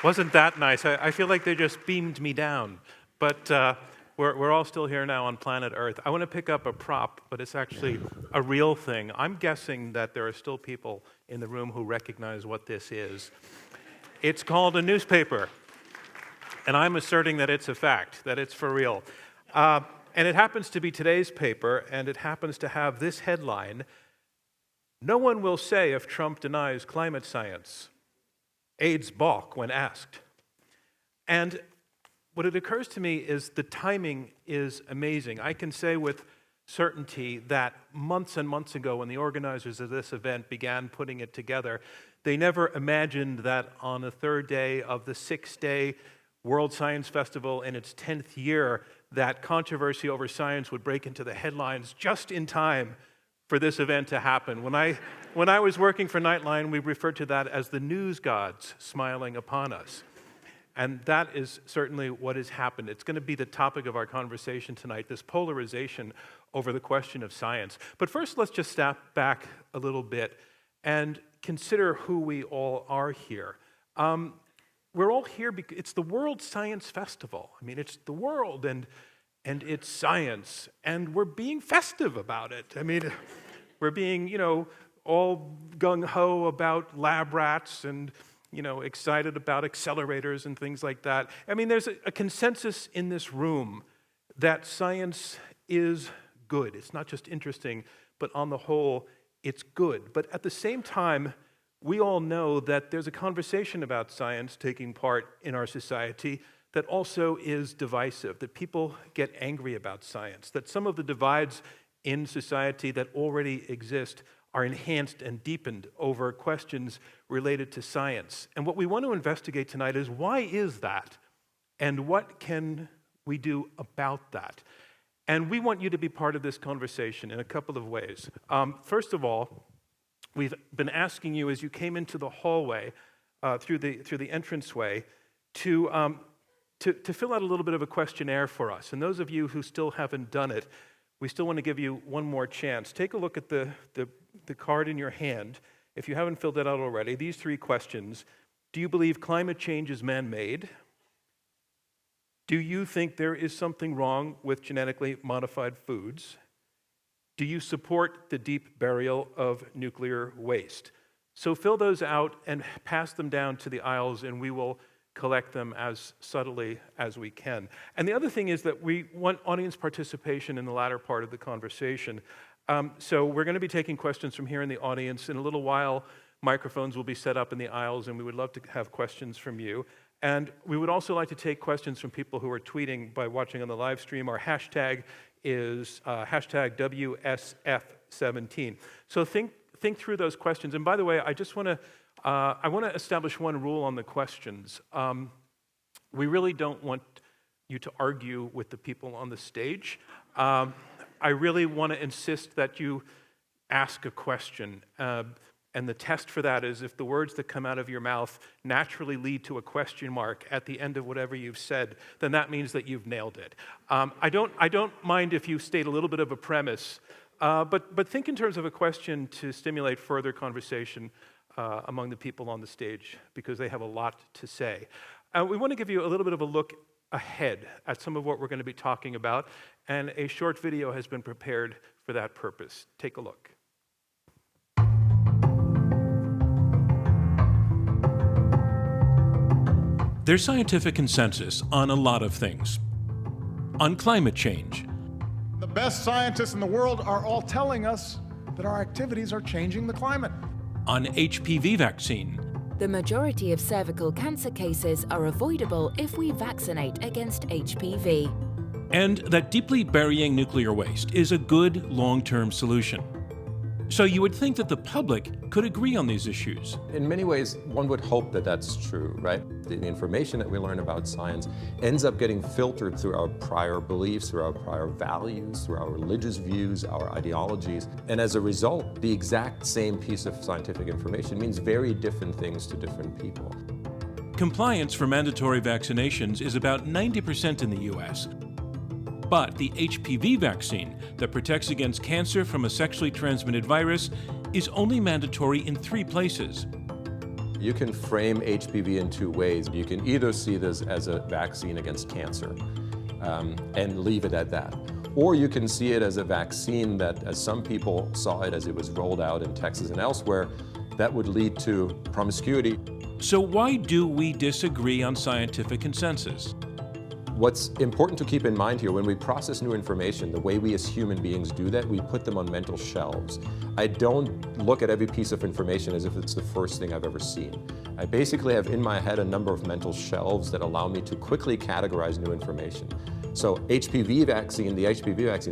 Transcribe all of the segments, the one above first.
Wasn't that nice? I feel like they just beamed me down. But we're all still here now on planet Earth. I want to pick up a prop, but it's actually a real thing. I'm guessing that there are still people in the room who recognize what this is. It's called a newspaper. And I'm asserting that it's a fact, that it's for real. And it happens to be today's paper, and it happens to have this headline: "No one will say if Trump denies climate science. Aides balk when asked." And what it occurs to me is the timing is amazing. I can say with certainty that months and months ago, when the organizers of this event began putting it together, they never imagined that on the third day of the 6-day World Science Festival in its 10th year, that controversy over science would break into the headlines just in time for this event to happen. When I was working for Nightline, we referred to that as the news gods smiling upon us. And that is certainly what has happened. It's going to be the topic of our conversation tonight, this polarization over the question of science. But first, let's just step back a little bit and consider who we all are here. We're all here because it's the World Science Festival. I mean, it's the world and it's science, and we're being festive about it. I mean, we're being, all gung-ho about lab rats and, excited about accelerators and things like that. I mean, there's a consensus in this room that science is good. It's not just interesting, but on the whole, it's good. But at the same time, we all know that there's a conversation about science taking part in our society that also is divisive, that people get angry about science, that some of the divides in society that already exist are enhanced and deepened over questions related to science. And what we want to investigate tonight is, why is that? And what can we do about that? And we want you to be part of this conversation in a couple of ways. First of all, we've been asking you as you came into the hallway through the entranceway to fill out a little bit of a questionnaire for us. And those of you who still haven't done it, we still want to give you one more chance. Take a look at the card in your hand. If you haven't filled it out already, these 3 questions. Do you believe climate change is man-made? Do you think there is something wrong with genetically modified foods? Do you support the deep burial of nuclear waste? So fill those out and pass them down to the aisles, and we will collect them as subtly as we can. And the other thing is that we want audience participation in the latter part of the conversation. So we're going to be taking questions from here in the audience. In a little while, microphones will be set up in the aisles, and we would love to have questions from you. And we would also like to take questions from people who are tweeting by watching on the live stream. Our hashtag is hashtag WSF17. So think through those questions. And by the way, I want to establish one rule on the questions. We really don't want you to argue with the people on the stage. I really want to insist that you ask a question. And the test for that is if the words that come out of your mouth naturally lead to a question mark at the end of whatever you've said, then that means that you've nailed it. I don't mind if you state a little bit of a premise, but think in terms of a question to stimulate further conversation among the people on the stage, because they have a lot to say. We want to give you a little bit of a look ahead at some of what we're going to be talking about, and a short video has been prepared for that purpose. Take a look. There's scientific consensus on a lot of things. On climate change. The best scientists in the world are all telling us that our activities are changing the climate. On HPV vaccine. The majority of cervical cancer cases are avoidable if we vaccinate against HPV. And that deeply burying nuclear waste is a good long-term solution. So you would think that the public could agree on these issues. In many ways, one would hope that that's true, right? The information that we learn about science ends up getting filtered through our prior beliefs, through our prior values, through our religious views, our ideologies. And as a result, the exact same piece of scientific information means very different things to different people. Compliance for mandatory vaccinations is about 90% in the US. But the HPV vaccine that protects against cancer from a sexually transmitted virus is only mandatory in 3 places. You can frame HPV in two ways. You can either see this as a vaccine against cancer and leave it at that. Or you can see it as a vaccine that, as some people saw it as it was rolled out in Texas and elsewhere, that would lead to promiscuity. So why do we disagree on scientific consensus? What's important to keep in mind here, when we process new information, the way we as human beings do that, we put them on mental shelves. I don't look at every piece of information as if it's the first thing I've ever seen. I basically have in my head a number of mental shelves that allow me to quickly categorize new information. So the HPV vaccine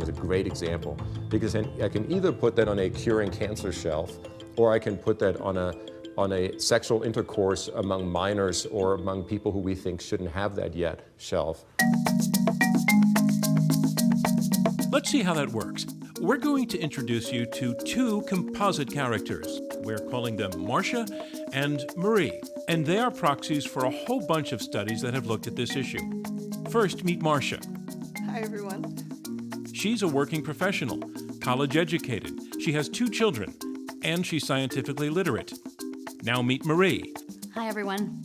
is a great example, because I can either put that on a curing cancer shelf, or I can put that on a sexual intercourse among minors or among people who we think shouldn't have that yet shelf. Let's see how that works. We're going to introduce you to two composite characters. We're calling them Marcia and Marie, and they are proxies for a whole bunch of studies that have looked at this issue. First, meet Marcia. Hi, everyone. She's a working professional, college educated. She has 2 children, and she's scientifically literate. Now meet Marie. Hi, everyone.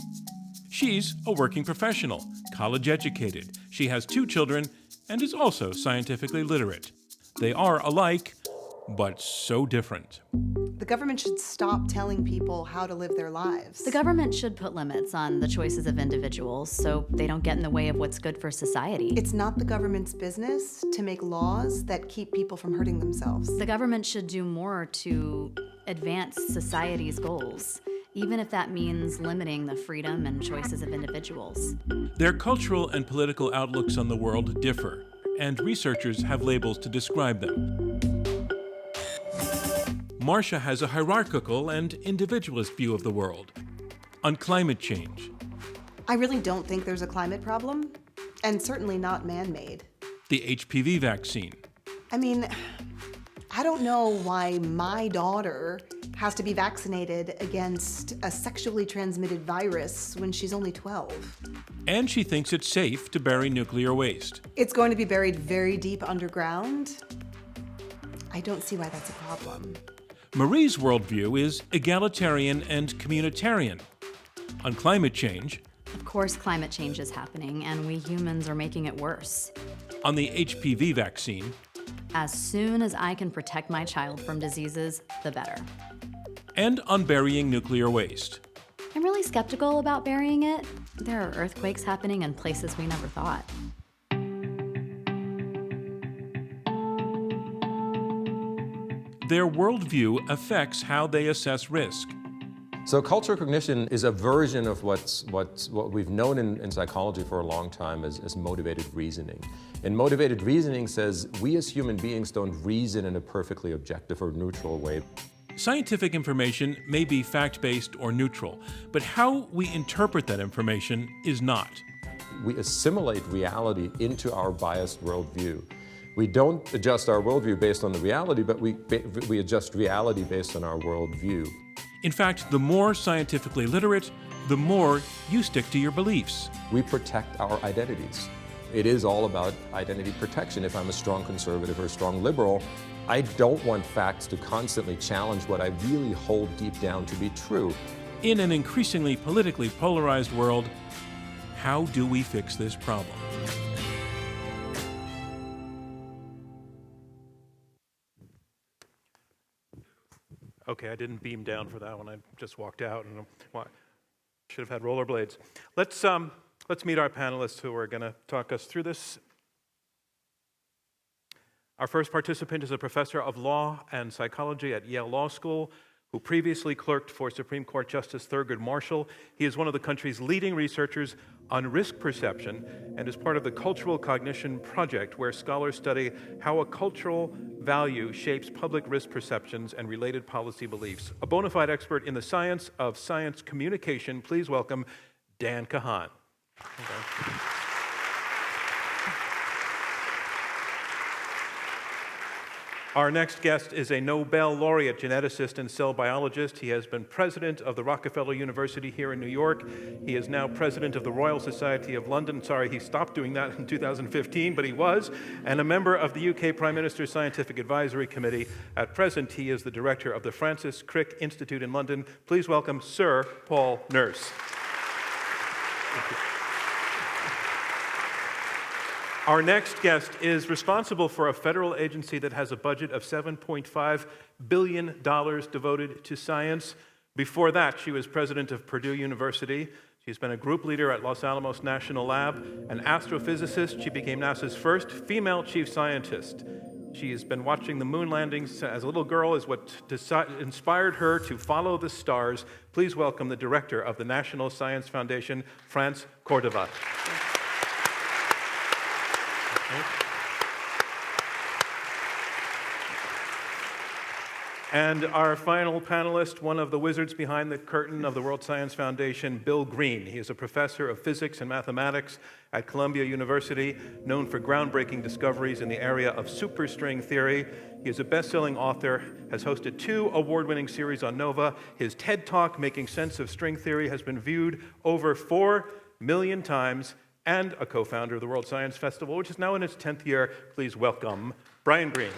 She's a working professional, college educated. She has 2 children and is also scientifically literate. They are alike, but so different. The government should stop telling people how to live their lives. The government should put limits on the choices of individuals so they don't get in the way of what's good for society. It's not the government's business to make laws that keep people from hurting themselves. The government should do more to advance society's goals, even if that means limiting the freedom and choices of individuals. Their cultural and political outlooks on the world differ, and researchers have labels to describe them. Marcia has a hierarchical and individualist view of the world. On climate change, I really don't think there's a climate problem, and certainly not man-made. the HPV vaccine, I mean, I don't know why my daughter has to be vaccinated against a sexually transmitted virus when she's only 12. and she thinks it's safe to bury nuclear waste. It's going to be buried very deep underground. I don't see why that's a problem. Marie's worldview is egalitarian and communitarian. On climate change, Of course, climate change is happening, and we humans are making it worse. on the HPV vaccine, As soon as I can protect my child from diseases, the better. and on burying nuclear waste. I'm really skeptical about burying it. There are earthquakes happening in places we never thought. Their worldview affects how they assess risk. So cultural cognition is a version of what we've known in psychology for a long time as motivated reasoning. And motivated reasoning says we as human beings don't reason in a perfectly objective or neutral way. Scientific information may be fact-based or neutral, but how we interpret that information is not. We assimilate reality into our biased worldview. We don't adjust our worldview based on the reality, but we adjust reality based on our worldview. In fact, the more scientifically literate, the more you stick to your beliefs. We protect our identities. It is all about identity protection. If I'm a strong conservative or a strong liberal, I don't want facts to constantly challenge what I really hold deep down to be true. In an increasingly politically polarized world, how do we fix this problem? Okay, I didn't beam down for that one. I just walked out and should have had rollerblades. Let's meet our panelists who are going to talk us through this. Our first participant is a professor of law and psychology at Yale Law School, who previously clerked for Supreme Court Justice Thurgood Marshall. He is one of the country's leading researchers on risk perception and is part of the Cultural Cognition Project, where scholars study how a cultural value shapes public risk perceptions and related policy beliefs. A bona fide expert in the science of science communication, please welcome Dan Kahan. Okay. Our next guest is a Nobel laureate geneticist and cell biologist. He has been president of the Rockefeller University here in New York. He is now president of the Royal Society of London. Sorry, he stopped doing that in 2015, but he was. And a member of the UK Prime Minister's Scientific Advisory Committee. At present, he is the director of the Francis Crick Institute in London. Please welcome Sir Paul Nurse. Thank you. Our next guest is responsible for a federal agency that has a budget of $7.5 billion devoted to science. Before that, she was president of Purdue University. She's been a group leader at Los Alamos National Lab, an astrophysicist. She became NASA's first female chief scientist. She has been watching the moon landings as a little girl, is what inspired her to follow the stars. Please welcome the director of the National Science Foundation, France Córdova. And our final panelist, one of the wizards behind the curtain of the World Science Foundation, Bill Greene. He is a professor of physics and mathematics at Columbia University, known for groundbreaking discoveries in the area of superstring theory. He is a best-selling author, has hosted 2 award-winning series on Nova. His TED Talk, Making Sense of String Theory, has been viewed over 4 million times, and a co-founder of the World Science Festival, which is now in its 10th year. Please welcome Brian Greene.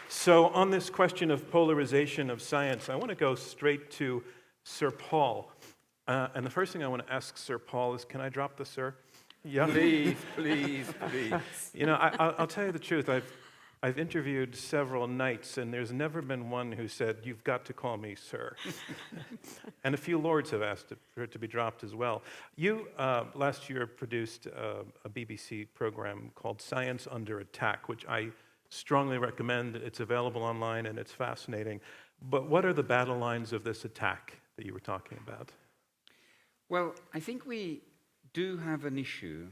So on this question of polarization of science, I want to go straight to Sir Paul. And the first thing I want to ask Sir Paul is, can I drop the sir? Yeah. Please, please, please. You know, I'll tell you the truth. I've interviewed several knights, and there's never been one who said, "You've got to call me sir." And a few lords have asked for it to be dropped as well. You, last year, produced a BBC program called Science Under Attack, which I strongly recommend. It's available online, and it's fascinating. But what are the battle lines of this attack that you were talking about? Well, I think we do have an issue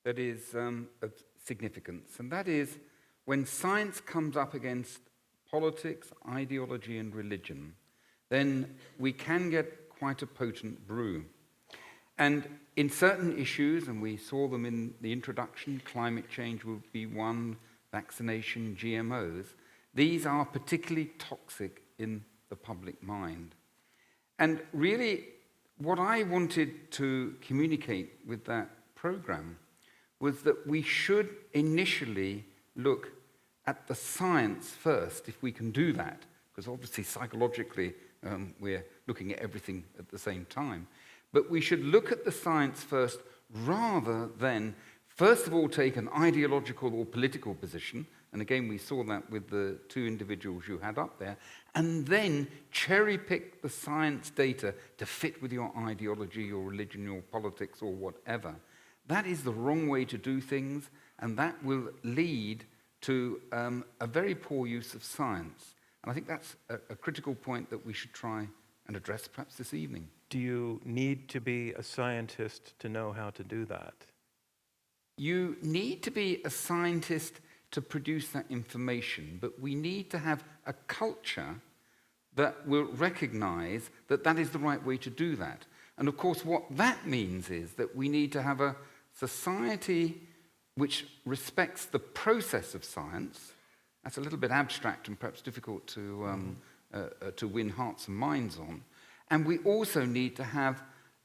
that is of significance, and that is when science comes up against politics, ideology, and religion, then we can get quite a potent brew. And in certain issues, and we saw them in the introduction, climate change would be one, vaccination, GMOs, these are particularly toxic in the public mind. And really, what I wanted to communicate with that program was that we should initially look at the science first, if we can do that, because obviously psychologically we're looking at everything at the same time. But we should look at the science first rather than, first of all, take an ideological or political position, and again we saw that with the 2 individuals you had up there, and then cherry-pick the science data to fit with your ideology, your religion, your politics, or whatever. That is the wrong way to do things, and that will lead to a very poor use of science. And I think that's a critical point that we should try and address perhaps this evening. Do you need to be a scientist to know how to do that? You need to be a scientist to produce that information, but we need to have a culture that will recognize that that is the right way to do that. And of course, what that means is that we need to have a society which respects the process of science. That's a little bit abstract and perhaps difficult to win hearts and minds on. And we also need to have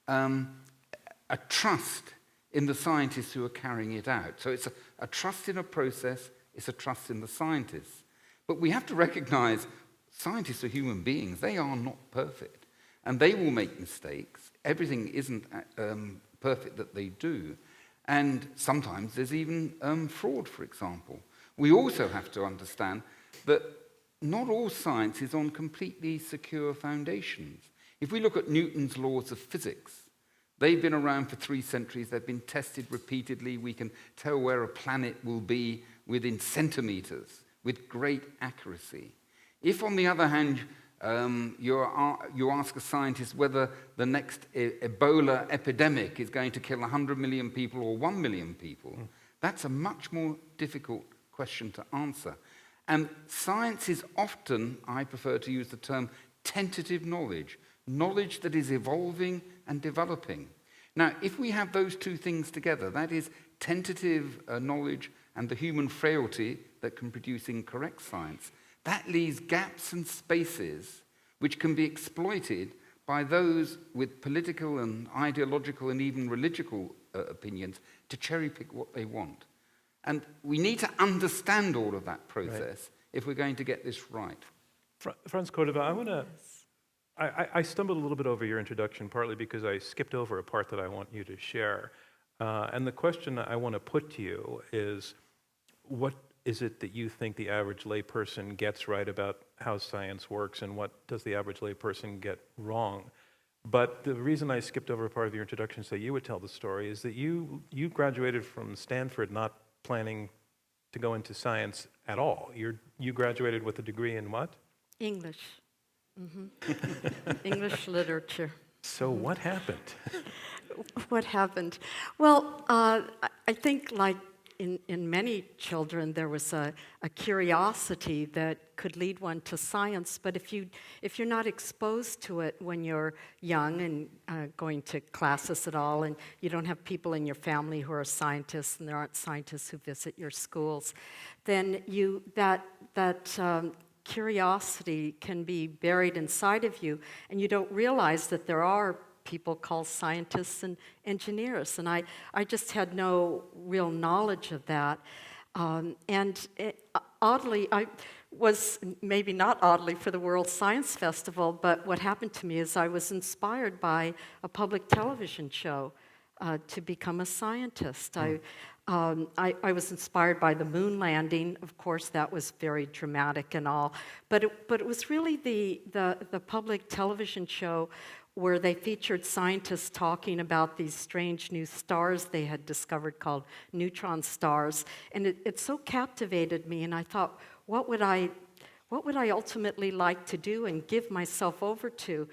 a trust in the scientists who are carrying it out. So it's a trust in a process, it's a trust in the scientists. But we have to recognize scientists are human beings. They are not perfect. And they will make mistakes. Everything isn't perfect that they do. And sometimes there's even fraud, for example. We also have to understand that not all science is on completely secure foundations. If we look at Newton's laws of physics, they've been around for 3 centuries. They've been tested repeatedly. We can tell where a planet will be within centimeters with great accuracy. If, on the other hand, you ask a scientist whether the next Ebola epidemic is going to kill 100 million people or 1 million people, that's a much more difficult question to answer. And science is often, I prefer to use the term, tentative knowledge, knowledge that is evolving and developing. Now, if we have those two things together, that is tentative knowledge and the human frailty that can produce incorrect science, that leaves gaps and spaces which can be exploited by those with political and ideological and even religious opinions to cherry-pick what they want. And we need to understand all of that process if we're going to get this right. Franz Córdova, I stumbled a little bit over your introduction, partly because I skipped over a part that I want you to share. And the question I want to put to you is, what is it that you think the average layperson gets right about how science works, and what does the average layperson get wrong? But the reason I skipped over a part of your introduction so you would tell the story is that you graduated from Stanford not planning to go into science at all. You graduated with a degree in what? English. English literature. So what happened? What happened? Well, I think like in many children, there was a curiosity that could lead one to science, but if you're not exposed to it when you're young and going to classes at all, and you don't have people in your family who are scientists, and there aren't scientists who visit your schools, then that curiosity can be buried inside of you, and you don't realize that there are people called scientists and engineers, and I just had no real knowledge of that. Oddly, I was, maybe not oddly for the World Science Festival, but what happened to me is I was inspired by a public television show to become a scientist. I was inspired by the moon landing. Of course, that was very dramatic and all, but it was really the public television show where they featured scientists talking about these strange new stars they had discovered called neutron stars, and it so captivated me, and I thought, what would I ultimately like to do and give myself over to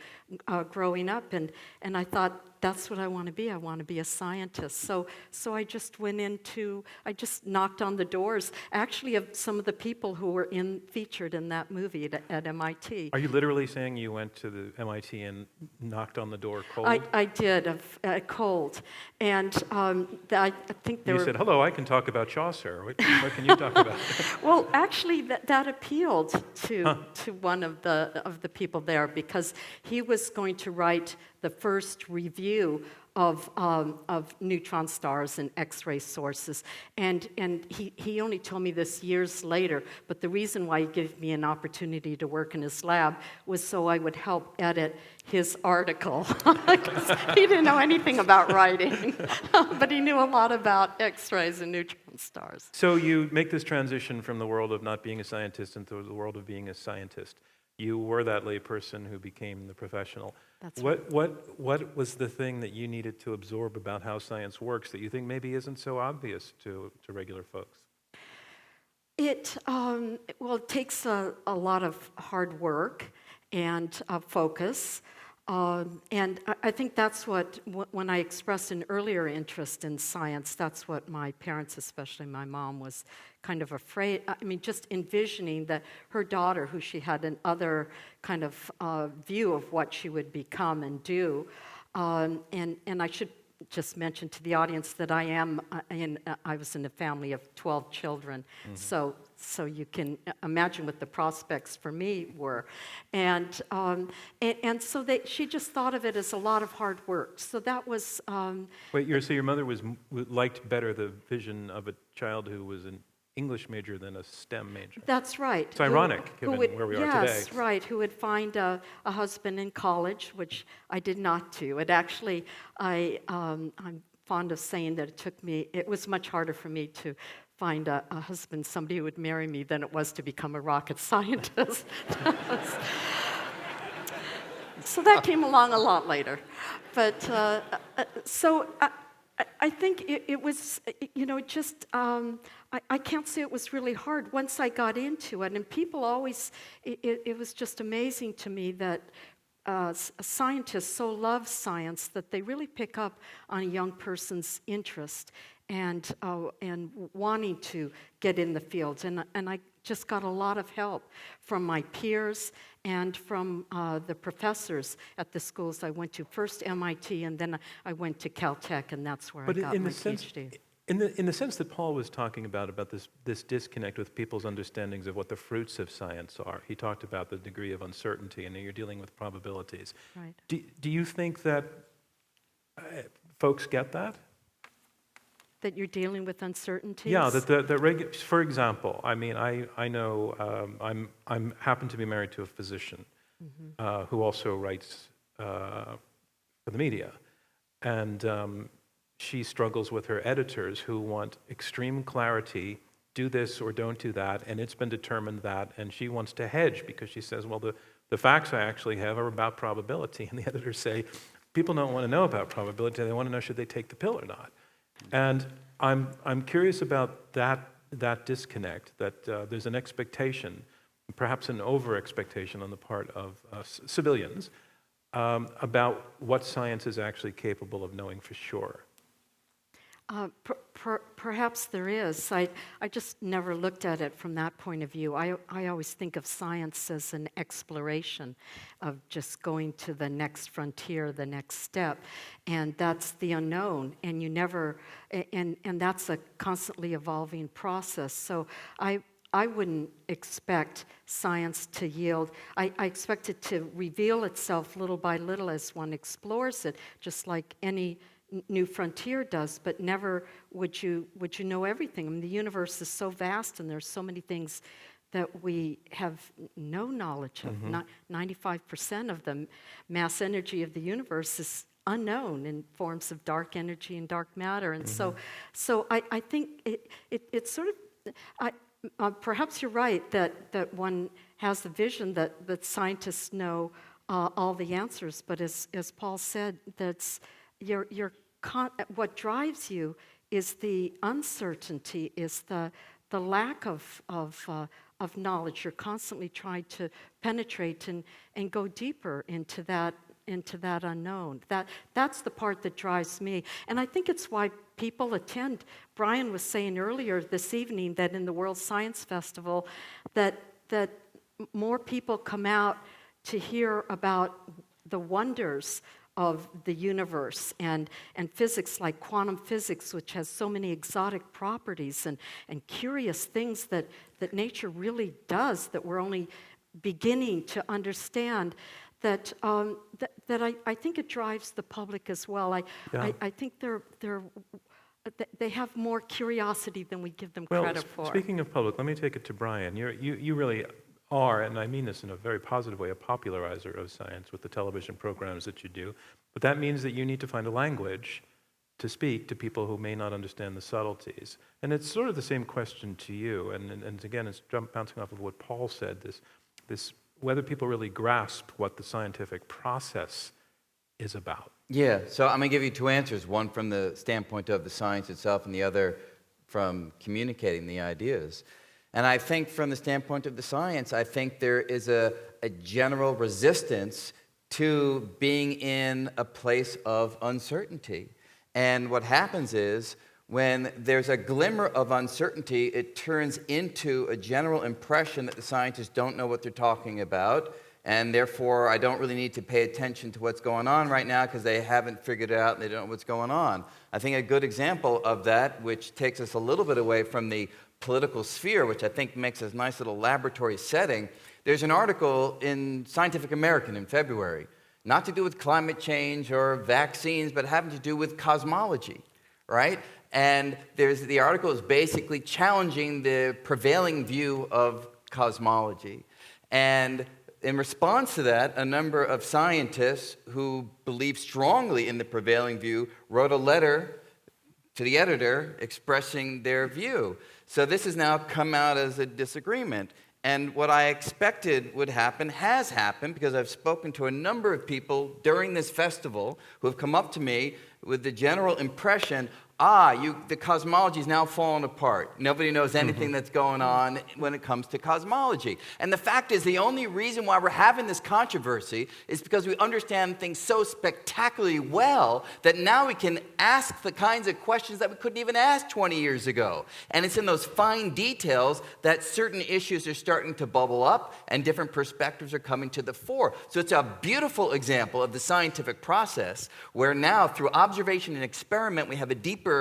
growing up? And I thought, that's what I want to be. I want to be a scientist. So I just I just knocked on the doors, actually, of some of the people who were featured in that movie at MIT. Are you literally saying you went to the MIT and knocked on the door cold? I did, cold. And I think there You said, hello, I can talk about Chaucer. What can you talk about? Well, actually, that appealed to one of the people there, because he was going to write the first review of neutron stars and X-ray sources, and he only told me this years later. But the reason why he gave me an opportunity to work in his lab was so I would help edit his article. He didn't know anything about writing, but he knew a lot about X-rays and neutron stars. So you make this transition from the world of not being a scientist into the world of being a scientist. You were that layperson who became the professional. That's What was the thing that you needed to absorb about how science works that you think maybe isn't so obvious to regular folks? It takes a lot of hard work and focus. And I think that's when I expressed an earlier interest in science, that's what my parents, especially my mom, was kind of afraid. I mean, just envisioning that her daughter, who she had another kind of view of what she would become and do. And I should just mention to the audience that I was in a family of 12 children, so you can imagine what the prospects for me were, and so she just thought of it as a lot of hard work. So that was. Wait, so your mother liked better the vision of a child who was an English major than a STEM major. That's right. It's ironic, given where we are today. Yes, right. Who would find a husband in college, which I did not do. It actually, I'm fond of saying that it was much harder for me to find a husband, somebody who would marry me, than it was to become a rocket scientist. So that came along a lot later. But, I think it was, I can't say it was really hard once I got into it. And people always, it was just amazing to me that scientists so love science that they really pick up on a young person's interest and wanting to get in the field. And I just got a lot of help from my peers and from the professors at the schools I went to. First MIT, and then I went to Caltech, and that's where I got my PhD. In the sense that Paul was talking about this disconnect with people's understandings of what the fruits of science are, he talked about the degree of uncertainty, and you're dealing with probabilities. Right. Do you think that folks get that? That you're dealing with uncertainties? Yeah, for example, I mean, I know I'm happen to be married to a physician who also writes for the media, and she struggles with her editors who want extreme clarity, do this or don't do that, and it's been determined that, and she wants to hedge because she says, well, the facts I actually have are about probability, and the editors say, people don't want to know about probability, they want to know should they take the pill or not. And I'm curious about that disconnect, that there's an expectation, perhaps an over-expectation on the part of civilians about what science is actually capable of knowing for sure. Perhaps there is. I just never looked at it from that point of view. I always think of science as an exploration of just going to the next frontier, the next step, and that's the unknown. And you never, and that's a constantly evolving process. So I wouldn't expect science to yield. I expect it to reveal itself little by little as one explores it, just like any new frontier does, but never would you know everything. I mean, the universe is so vast, and there's so many things that we have no knowledge of. 95% of the mass energy of the universe is unknown in forms of dark energy and dark matter, and so I think it's sort of perhaps you're right that one has the vision that scientists know all the answers, but as Paul said, that's what drives you is the uncertainty, is the lack of knowledge. You're constantly trying to penetrate and go deeper into that unknown. That's the part that drives me, and I think it's why people attend. Brian was saying earlier this evening that in the World Science Festival, that more people come out to hear about the wonders of the universe and physics, like quantum physics, which has so many exotic properties and curious things that nature really does that we're only beginning to understand, that I think it drives the public as well. I think they have more curiosity than we give them credit for. Speaking of public, let me take it to Brian. You really are, and I mean this in a very positive way, a popularizer of science with the television programs that you do. But that means that you need to find a language to speak to people who may not understand the subtleties. And it's sort of the same question to you. And again, it's bouncing off of what Paul said, this whether people really grasp what the scientific process is about. Yeah, so I'm going to give you two answers, one from the standpoint of the science itself and the other from communicating the ideas. And I think from the standpoint of the science, I think there is a general resistance to being in a place of uncertainty. And what happens is, when there's a glimmer of uncertainty, it turns into a general impression that the scientists don't know what they're talking about, and therefore I don't really need to pay attention to what's going on right now because they haven't figured it out and they don't know what's going on. I think a good example of that, which takes us a little bit away from the political sphere, which I think makes a nice little laboratory setting, there's an article in Scientific American in February, not to do with climate change or vaccines, but having to do with cosmology, right? And the article is basically challenging the prevailing view of cosmology. And in response to that, a number of scientists who believe strongly in the prevailing view wrote a letter to the editor expressing their view. So this has now come out as a disagreement. And what I expected would happen has happened, because I've spoken to a number of people during this festival who have come up to me with the general impression, the cosmology is now falling apart. Nobody knows anything that's going on when it comes to cosmology. And the fact is, the only reason why we're having this controversy is because we understand things so spectacularly well that now we can ask the kinds of questions that we couldn't even ask 20 years ago. And it's in those fine details that certain issues are starting to bubble up and different perspectives are coming to the fore. So it's a beautiful example of the scientific process where now, through observation and experiment, we have a deeper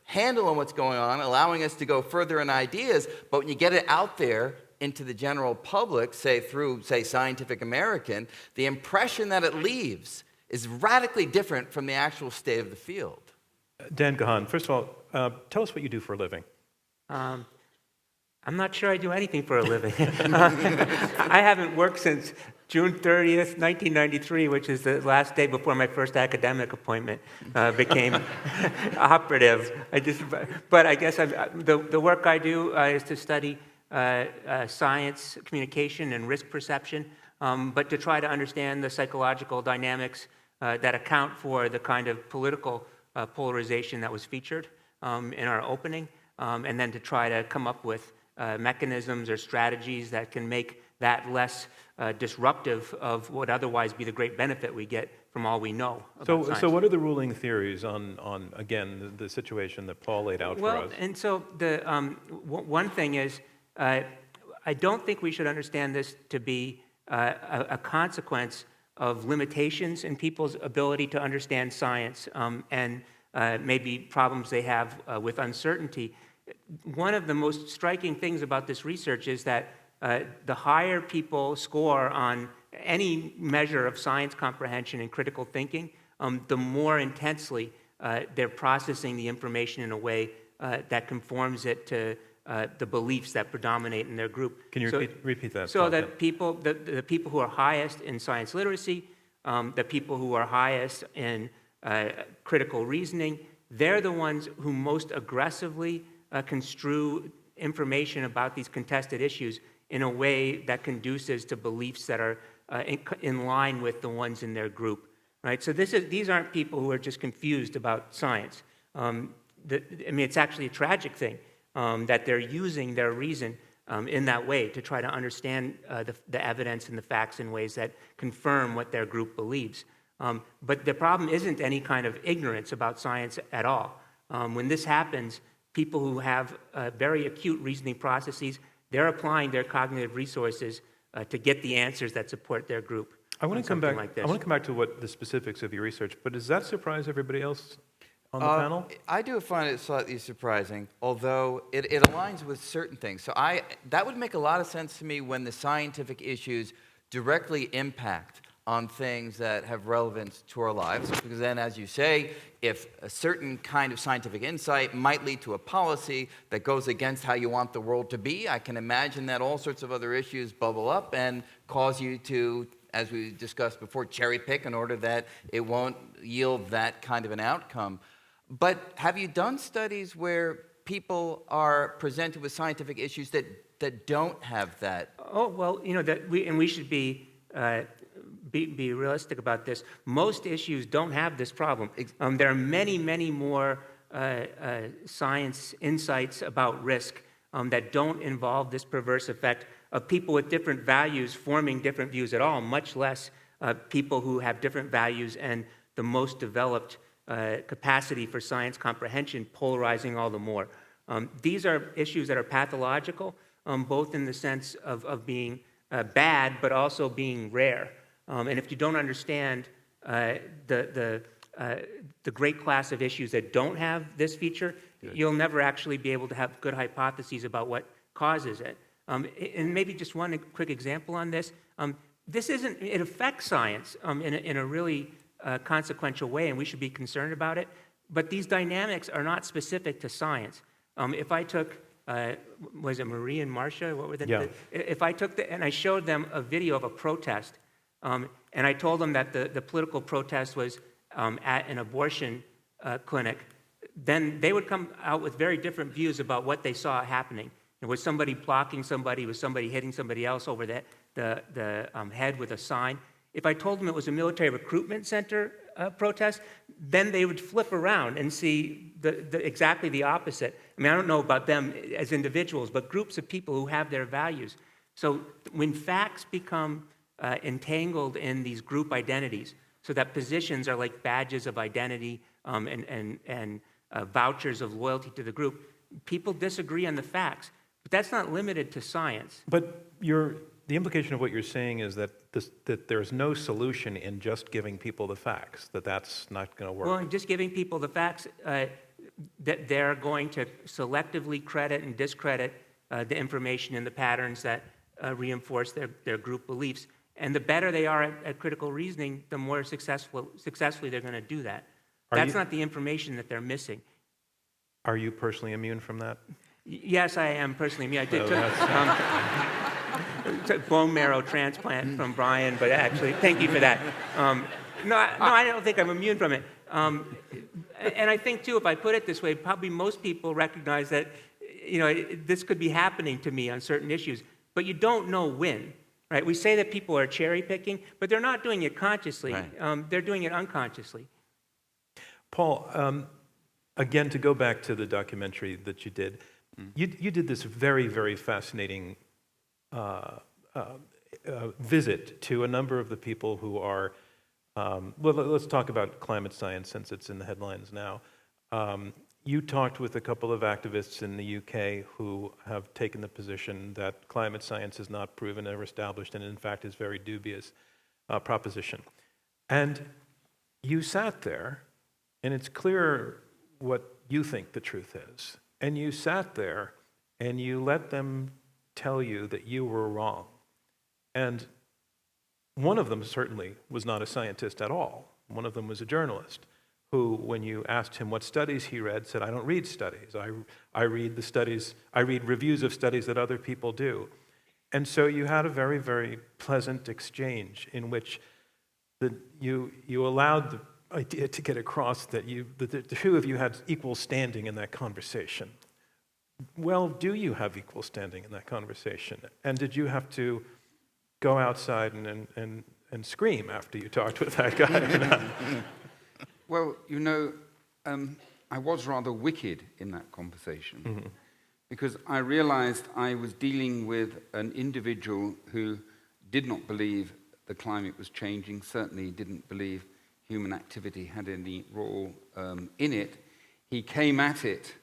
handle on what's going on, allowing us to go further in ideas. But when you get it out there into the general public, say through, Scientific American, the impression that it leaves is radically different from the actual state of the field. Dan Kahan, first of all, tell us what you do for a living. I'm not sure I do anything for a living. I haven't worked since June 30th, 1993, which is the last day before my first academic appointment became operative. But I guess the work I do is to study science, communication, and risk perception, but to try to understand the psychological dynamics that account for the kind of political polarization that was featured in our opening, and then to try to come up with mechanisms or strategies that can make that less disruptive of what would otherwise be the great benefit we get from all we know about science. So what are the ruling theories on again, the situation that Paul laid out for us? Well, and so the one thing is, I don't think we should understand this to be a consequence of limitations in people's ability to understand science and maybe problems they have with uncertainty. One of the most striking things about this research is that the higher people score on any measure of science comprehension and critical thinking, the more intensely they're processing the information in a way that conforms it to the beliefs that predominate in their group. Can you repeat that? So that people, the people who are highest in science literacy, the people who are highest in critical reasoning, they're the ones who most aggressively construe information about these contested issues in a way that conduces to beliefs that are in line with the ones in their group, right? So these aren't people who are just confused about science. It's actually a tragic thing that they're using their reason in that way to try to understand the evidence and the facts in ways that confirm what their group believes. But the problem isn't any kind of ignorance about science at all. When this happens, people who have very acute reasoning processes, they're applying their cognitive resources to get the answers that support their group. I want to come back. I want to come back to what the specifics of your research. But does that surprise everybody else on the panel? I do find it slightly surprising, although it aligns with certain things. So that would make a lot of sense to me when the scientific issues directly impact on things that have relevance to our lives. Because then, as you say, if a certain kind of scientific insight might lead to a policy that goes against how you want the world to be, I can imagine that all sorts of other issues bubble up and cause you to, as we discussed before, cherry pick in order that it won't yield that kind of an outcome. But have you done studies where people are presented with scientific issues that don't have that? Oh, well, we should be realistic about this. Most issues don't have this problem. There are many, many more science insights about risk that don't involve this perverse effect of people with different values forming different views at all, much less people who have different values and the most developed capacity for science comprehension polarizing all the more. These are issues that are pathological, both in the sense of being bad, but also being rare. And if you don't understand the great class of issues that don't have this feature, you'll never actually be able to have good hypotheses about what causes it. And maybe just one quick example on this. It affects science in a really consequential way, and we should be concerned about it. But these dynamics are not specific to science. If I took, was it Marie and Marcia? What were they? Yeah. If I took and I showed them a video of a protest, and I told them that the political protest was at an abortion clinic, then they would come out with very different views about what they saw happening. Was somebody blocking somebody? Was somebody hitting somebody else over the head with a sign? If I told them it was a military recruitment center protest, then they would flip around and see exactly the opposite. I mean, I don't know about them as individuals, but groups of people who have their values. So when facts become entangled in these group identities, so that positions are like badges of identity and vouchers of loyalty to the group, people disagree on the facts. But that's not limited to science. But the implication of what you're saying is that there's no solution in just giving people the facts, that's not going to work. Well, in just giving people the facts, that they're going to selectively credit and discredit the information and the patterns that reinforce their group beliefs. And the better they are at critical reasoning, the more successfully they're going to do that. That's not the information that they're missing. Are you personally immune from that? Yes, I am personally immune. I did took bone marrow transplant from Brian, but actually, thank you for that. No, I don't think I'm immune from it. And I think, too, if I put it this way, probably most people recognize that, this could be happening to me on certain issues, but you don't know when, right? We say that people are cherry picking, but they're not doing it consciously. Right. They're doing it unconsciously. Paul, again, to go back to the documentary that you did, you did this very, very fascinating visit to a number of the people who are, well, let's talk about climate science since it's in the headlines now. You talked with a couple of activists in the UK who have taken the position that climate science is not proven or established and in fact is very dubious proposition. And you sat there, and it's clear what you think the truth is. And you sat there and you let them tell you that you were wrong. And one of them certainly was not a scientist at all. One of them was a journalist who, when you asked him what studies he read, said, I don't read studies. I read the studies, I read reviews of studies that other people do. And so you had a very, very pleasant exchange in which you allowed the idea to get across that the two of you had equal standing in that conversation. Well, do you have equal standing in that conversation? And did you have to go outside and scream after you talked with that guy? Well, I was rather wicked in that conversation because I realized I was dealing with an individual who did not believe the climate was changing, certainly didn't believe human activity had any role in it. He came at it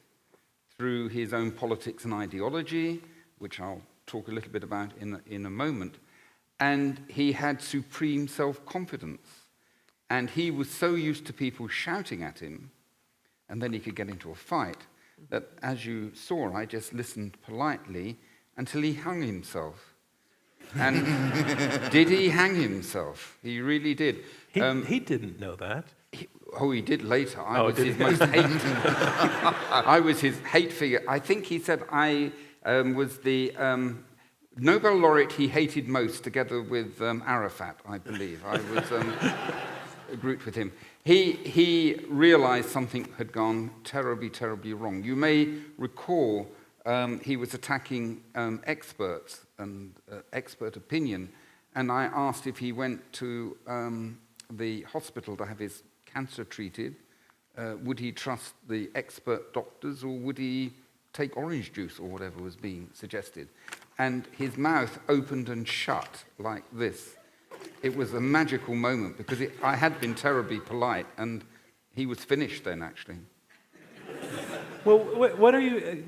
through his own politics and ideology, which I'll talk a little bit about in a moment, and he had supreme self-confidence. And he was so used to people shouting at him, and then he could get into a fight, that as you saw, I just listened politely until he hung himself. And did he hang himself? He really did. He didn't know that. He did later. I was his most hated. I was his hate figure. I think he said I was the Nobel laureate he hated most, together with Arafat, I believe. I was a group with him. He realized something had gone terribly, terribly wrong. You may recall he was attacking experts and expert opinion, and I asked if he went to the hospital to have his cancer treated, would he trust the expert doctors, or would he take orange juice or whatever was being suggested? And his mouth opened and shut like this. It was a magical moment because I had been terribly polite, and he was finished then, actually. Well, what are you...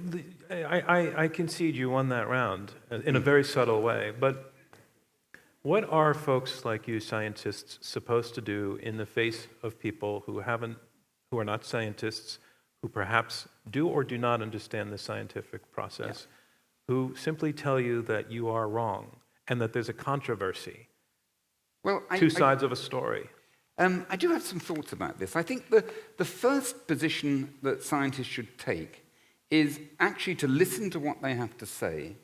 I concede you won that round in a very subtle way, but what are folks like you, scientists, supposed to do in the face of people who are not scientists, who perhaps do or do not understand the scientific process, who simply tell you that you are wrong and that there's a controversy? Well, two sides of a story. I do have some thoughts about this. I think the first position that scientists should take is actually to listen to what they have to say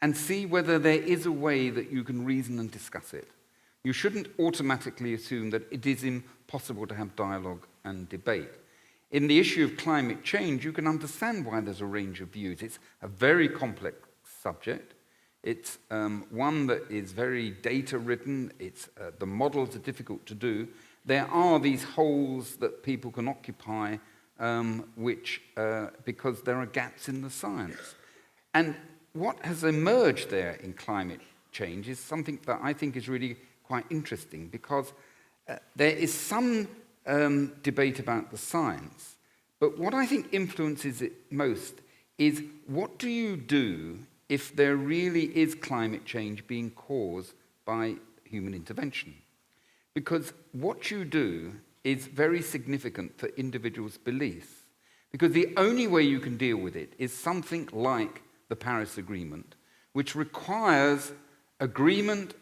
and see whether there is a way that you can reason and discuss it. You shouldn't automatically assume that it is impossible to have dialogue and debate. In the issue of climate change, you can understand why there's a range of views. It's a very complex subject. It's one that is very data-ridden. The models are difficult to do. There are these holes that people can occupy, because there are gaps in the science. And what has emerged there in climate change is something that I think is really quite interesting, because there is some debate about the science, but what I think influences it most is, what do you do if there really is climate change being caused by human intervention? Because what you do is very significant for individuals' beliefs. Because the only way you can deal with it is something like the Paris Agreement, which requires agreement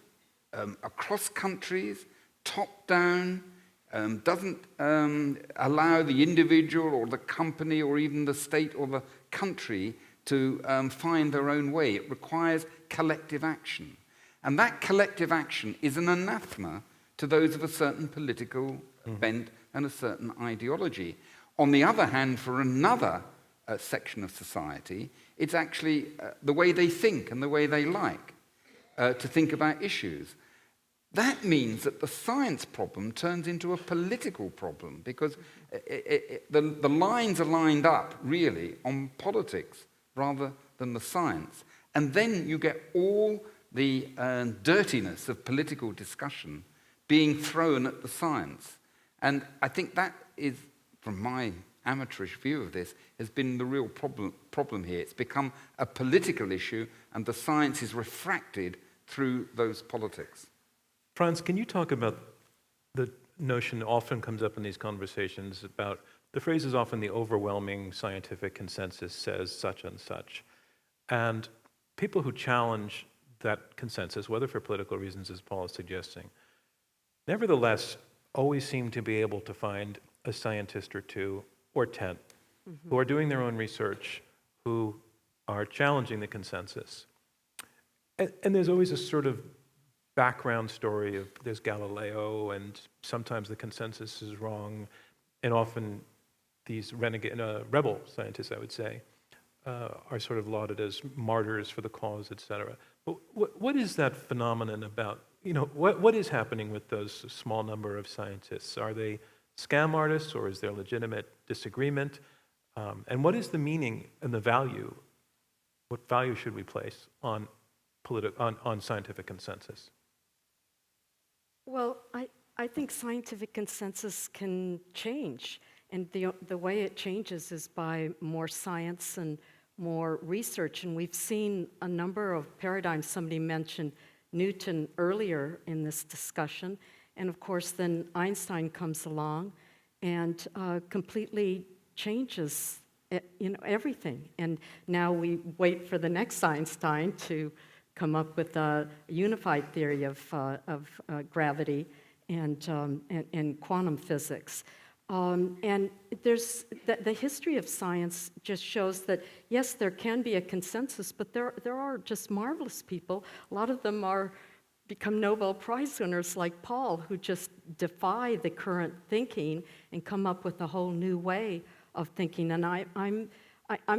across countries, top-down, doesn't allow the individual or the company or even the state or the country to find their own way. It requires collective action. And that collective action is an anathema to those of a certain political bent and a certain ideology. On the other hand, for another section of society, it's actually the way they think and the way they like to think about issues. That means that the science problem turns into a political problem, because the lines are lined up, really, on politics rather than the science. And then you get all the dirtiness of political discussion being thrown at the science. And I think that is, from my amateurish view of this, has been the real problem here. It's become a political issue, and the science is refracted through those politics. Franz, can you talk about the notion that often comes up in these conversations about, the phrase is often the overwhelming scientific consensus says such and such. And people who challenge that consensus, whether for political reasons, as Paul is suggesting, nevertheless always seem to be able to find a scientist or two or 10 who are doing their own research, who are challenging the consensus. And there's always a sort of background story of there's Galileo, and sometimes the consensus is wrong, and often these renegade, rebel scientists, I would say, are sort of lauded as martyrs for the cause, etc. But what is that phenomenon about? You know, what is happening with those small number of scientists? Are they scam artists, or is there legitimate disagreement? And what is the meaning and the value? What value should we place on scientific consensus? Well, I think scientific consensus can change, and the way it changes is by more science and more research. And we've seen a number of paradigms. Somebody mentioned Newton earlier in this discussion, and of course then Einstein comes along and completely changes everything. And now we wait for the next Einstein to come up with a unified theory of gravity and quantum physics. And there's the history of science just shows that, yes, there can be a consensus, but there are just marvelous people. A lot of them become Nobel Prize winners like Paul, who just defy the current thinking and come up with a whole new way of thinking. And I'm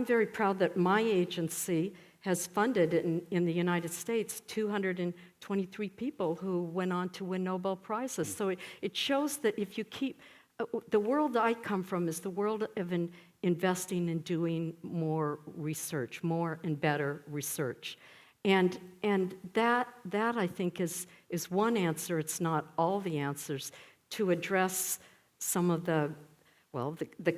very proud that my agency has funded in the United States 223 people who went on to win Nobel Prizes. So it shows that if you keep, the world I come from is the world of investing in doing more research, more and better research. And that I think is one answer. It's not all the answers to address some of the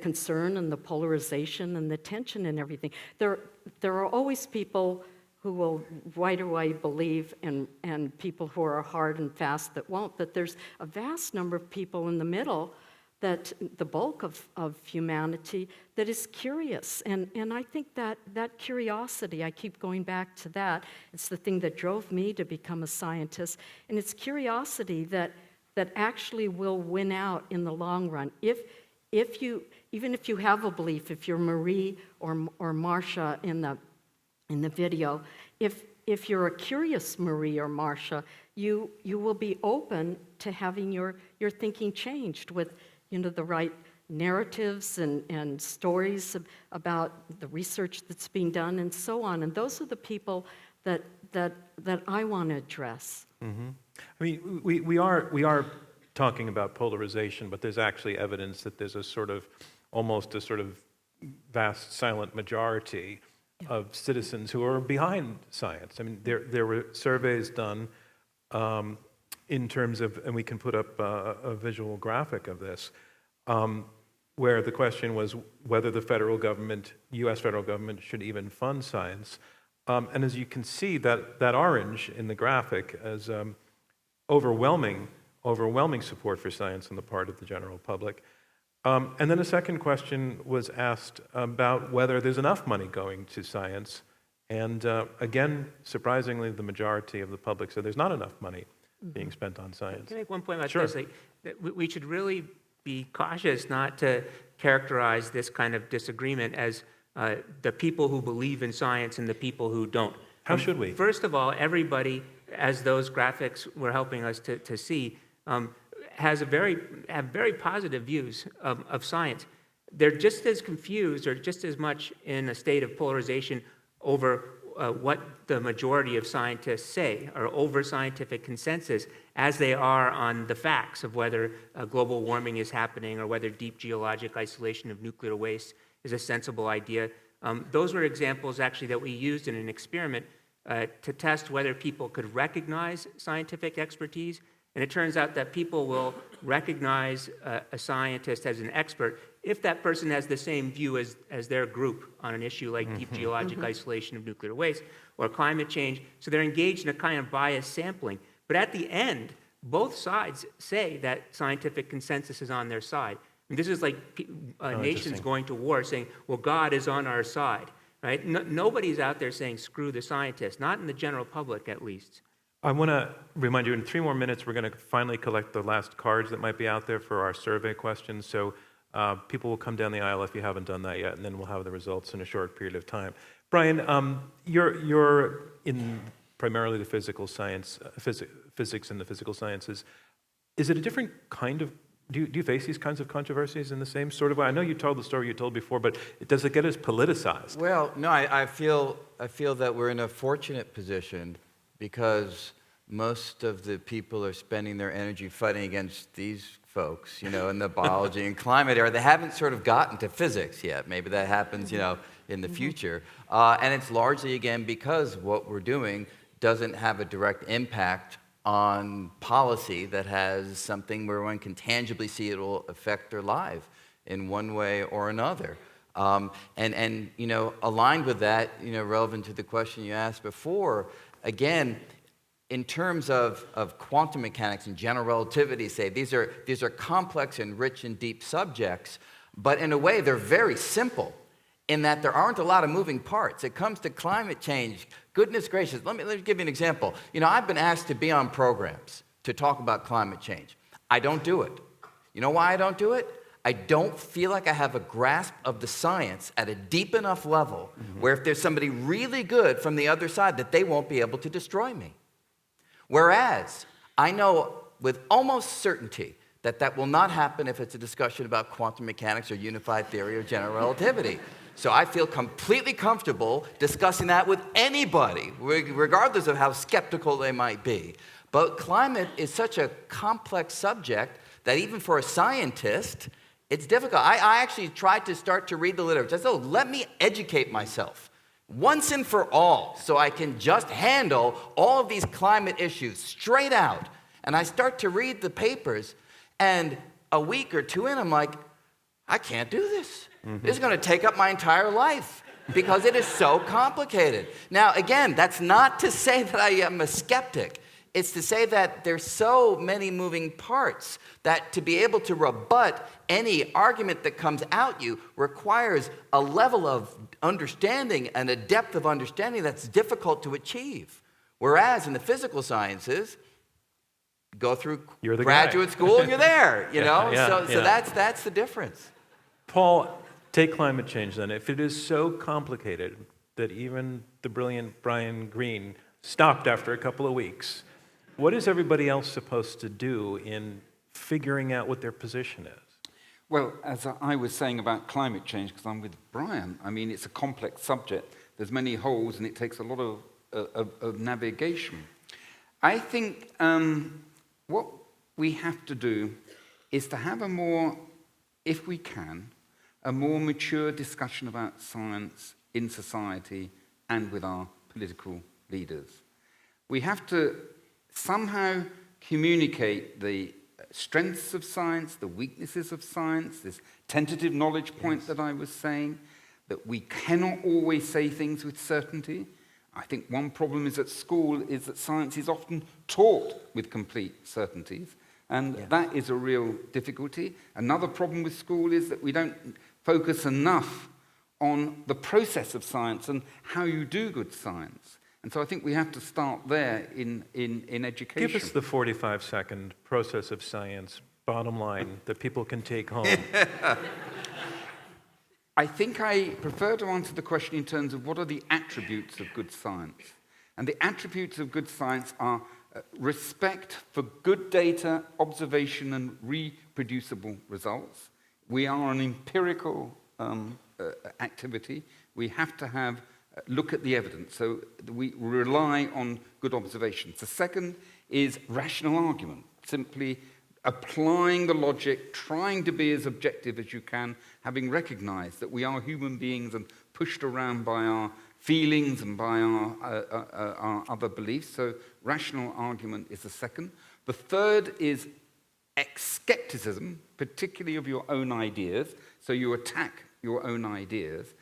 concern and the polarization and the tension and everything. There are always people who will right away believe and people who are hard and fast that won't, but there's a vast number of people in the middle, that the bulk of humanity, that is curious. And I think that curiosity, I keep going back to that, it's the thing that drove me to become a scientist, and it's curiosity that actually will win out in the long run. Even if you have a belief, if you're Marie or Marcia in the video, if you're a curious Marie or Marcia, you will be open to having your thinking changed with the right narratives and stories about the research that's being done and so on. And those are the people that I want to address. I mean, we are talking about polarization, but there's actually evidence that there's almost a sort of vast silent majority of citizens who are behind science. I mean, there were surveys done in terms of, and we can put up a visual graphic of this, where the question was whether the federal government, U.S. federal government, should even fund science. And as you can see, that orange in the graphic is overwhelming support for science on the part of the general public. And then a second question was asked about whether there's enough money going to science. And again, surprisingly, the majority of the public said there's not enough money being spent on science. Can I make one point about Sure. this? That we should really be cautious not to characterize this kind of disagreement as the people who believe in science and the people who don't. How should we? First of all, everybody, as those graphics were helping us to see, have very positive views of science. They're just as confused or just as much in a state of polarization over what the majority of scientists say or over scientific consensus as they are on the facts of whether global warming is happening or whether deep geologic isolation of nuclear waste is a sensible idea. Those were examples actually that we used in an experiment to test whether people could recognize scientific expertise. And it turns out that people will recognize a scientist as an expert if that person has the same view as their group on an issue like deep geologic isolation of nuclear waste or climate change. So they're engaged in a kind of biased sampling. But at the end, both sides say that scientific consensus is on their side. And this is like nations going to war saying, well, God is on our side, right? Nobody's out there saying, screw the scientists, not in the general public at least. I want to remind you, in 3 more minutes, we're going to finally collect the last cards that might be out there for our survey questions. So people will come down the aisle if you haven't done that yet, and then we'll have the results in a short period of time. Brian, you're in primarily the physical science, physics and the physical sciences. Is it a different kind of, do you face these kinds of controversies in the same sort of way? I know you told the story you told before, but does it get as politicized? Well, no, I feel that we're in a fortunate position because most of the people are spending their energy fighting against these folks, in the biology and climate area. They haven't sort of gotten to physics yet. Maybe that happens, in the future. And it's largely, again, because what we're doing doesn't have a direct impact on policy that has something where one can tangibly see it will affect their life in one way or another. And aligned with that, relevant to the question you asked before, again, in terms of quantum mechanics and general relativity, say, these are complex and rich and deep subjects, but in a way they're very simple in that there aren't a lot of moving parts. It comes to climate change, goodness gracious, let me give you an example. I've been asked to be on programs to talk about climate change. I don't do it. You know why I don't do it? I don't feel like I have a grasp of the science at a deep enough level where if there's somebody really good from the other side that they won't be able to destroy me. Whereas I know with almost certainty that will not happen if it's a discussion about quantum mechanics or unified theory or general relativity. So I feel completely comfortable discussing that with anybody, regardless of how skeptical they might be. But climate is such a complex subject that even for a scientist, it's difficult. I actually tried to start to read the literature. I said, let me educate myself once and for all so I can just handle all of these climate issues straight out. And I start to read the papers, and a week or two in, I'm like, I can't do this. This is going to take up my entire life because it is so complicated. Now, again, that's not to say that I am a skeptic. It's to say that there's so many moving parts that to be able to rebut any argument that comes at you requires a level of understanding and a depth of understanding that's difficult to achieve. Whereas in the physical sciences, go through graduate school and you're there, So that's the difference. Paul, take climate change then. If it is so complicated that even the brilliant Brian Greene stopped after a couple of weeks, what is everybody else supposed to do in figuring out what their position is? Well, as I was saying about climate change, because I'm with Brian, I mean, it's a complex subject. There's many holes, and it takes a lot of of navigation. I think what we have to do is to have a more, if we can, a more mature discussion about science in society and with our political leaders. We have to somehow communicate the strengths of science, the weaknesses of science, this tentative knowledge point that I was saying, that we cannot always say things with certainty. I think one problem is at school is that science is often taught with complete certainties, and that is a real difficulty. Another problem with school is that we don't focus enough on the process of science and how you do good science. And so I think we have to start there in education. Give us the 45-second process of science, bottom line, that people can take home. I think I prefer to answer the question in terms of what are the attributes of good science. And the attributes of good science are respect for good data, observation, and reproducible results. We are an empirical activity. We have to look at the evidence. So we rely on good observations. The second is rational argument, simply applying the logic, trying to be as objective as you can, having recognized that we are human beings and pushed around by our feelings and by our other beliefs. So rational argument is the second. The third is skepticism, particularly of your own ideas. So you attack your own ideas.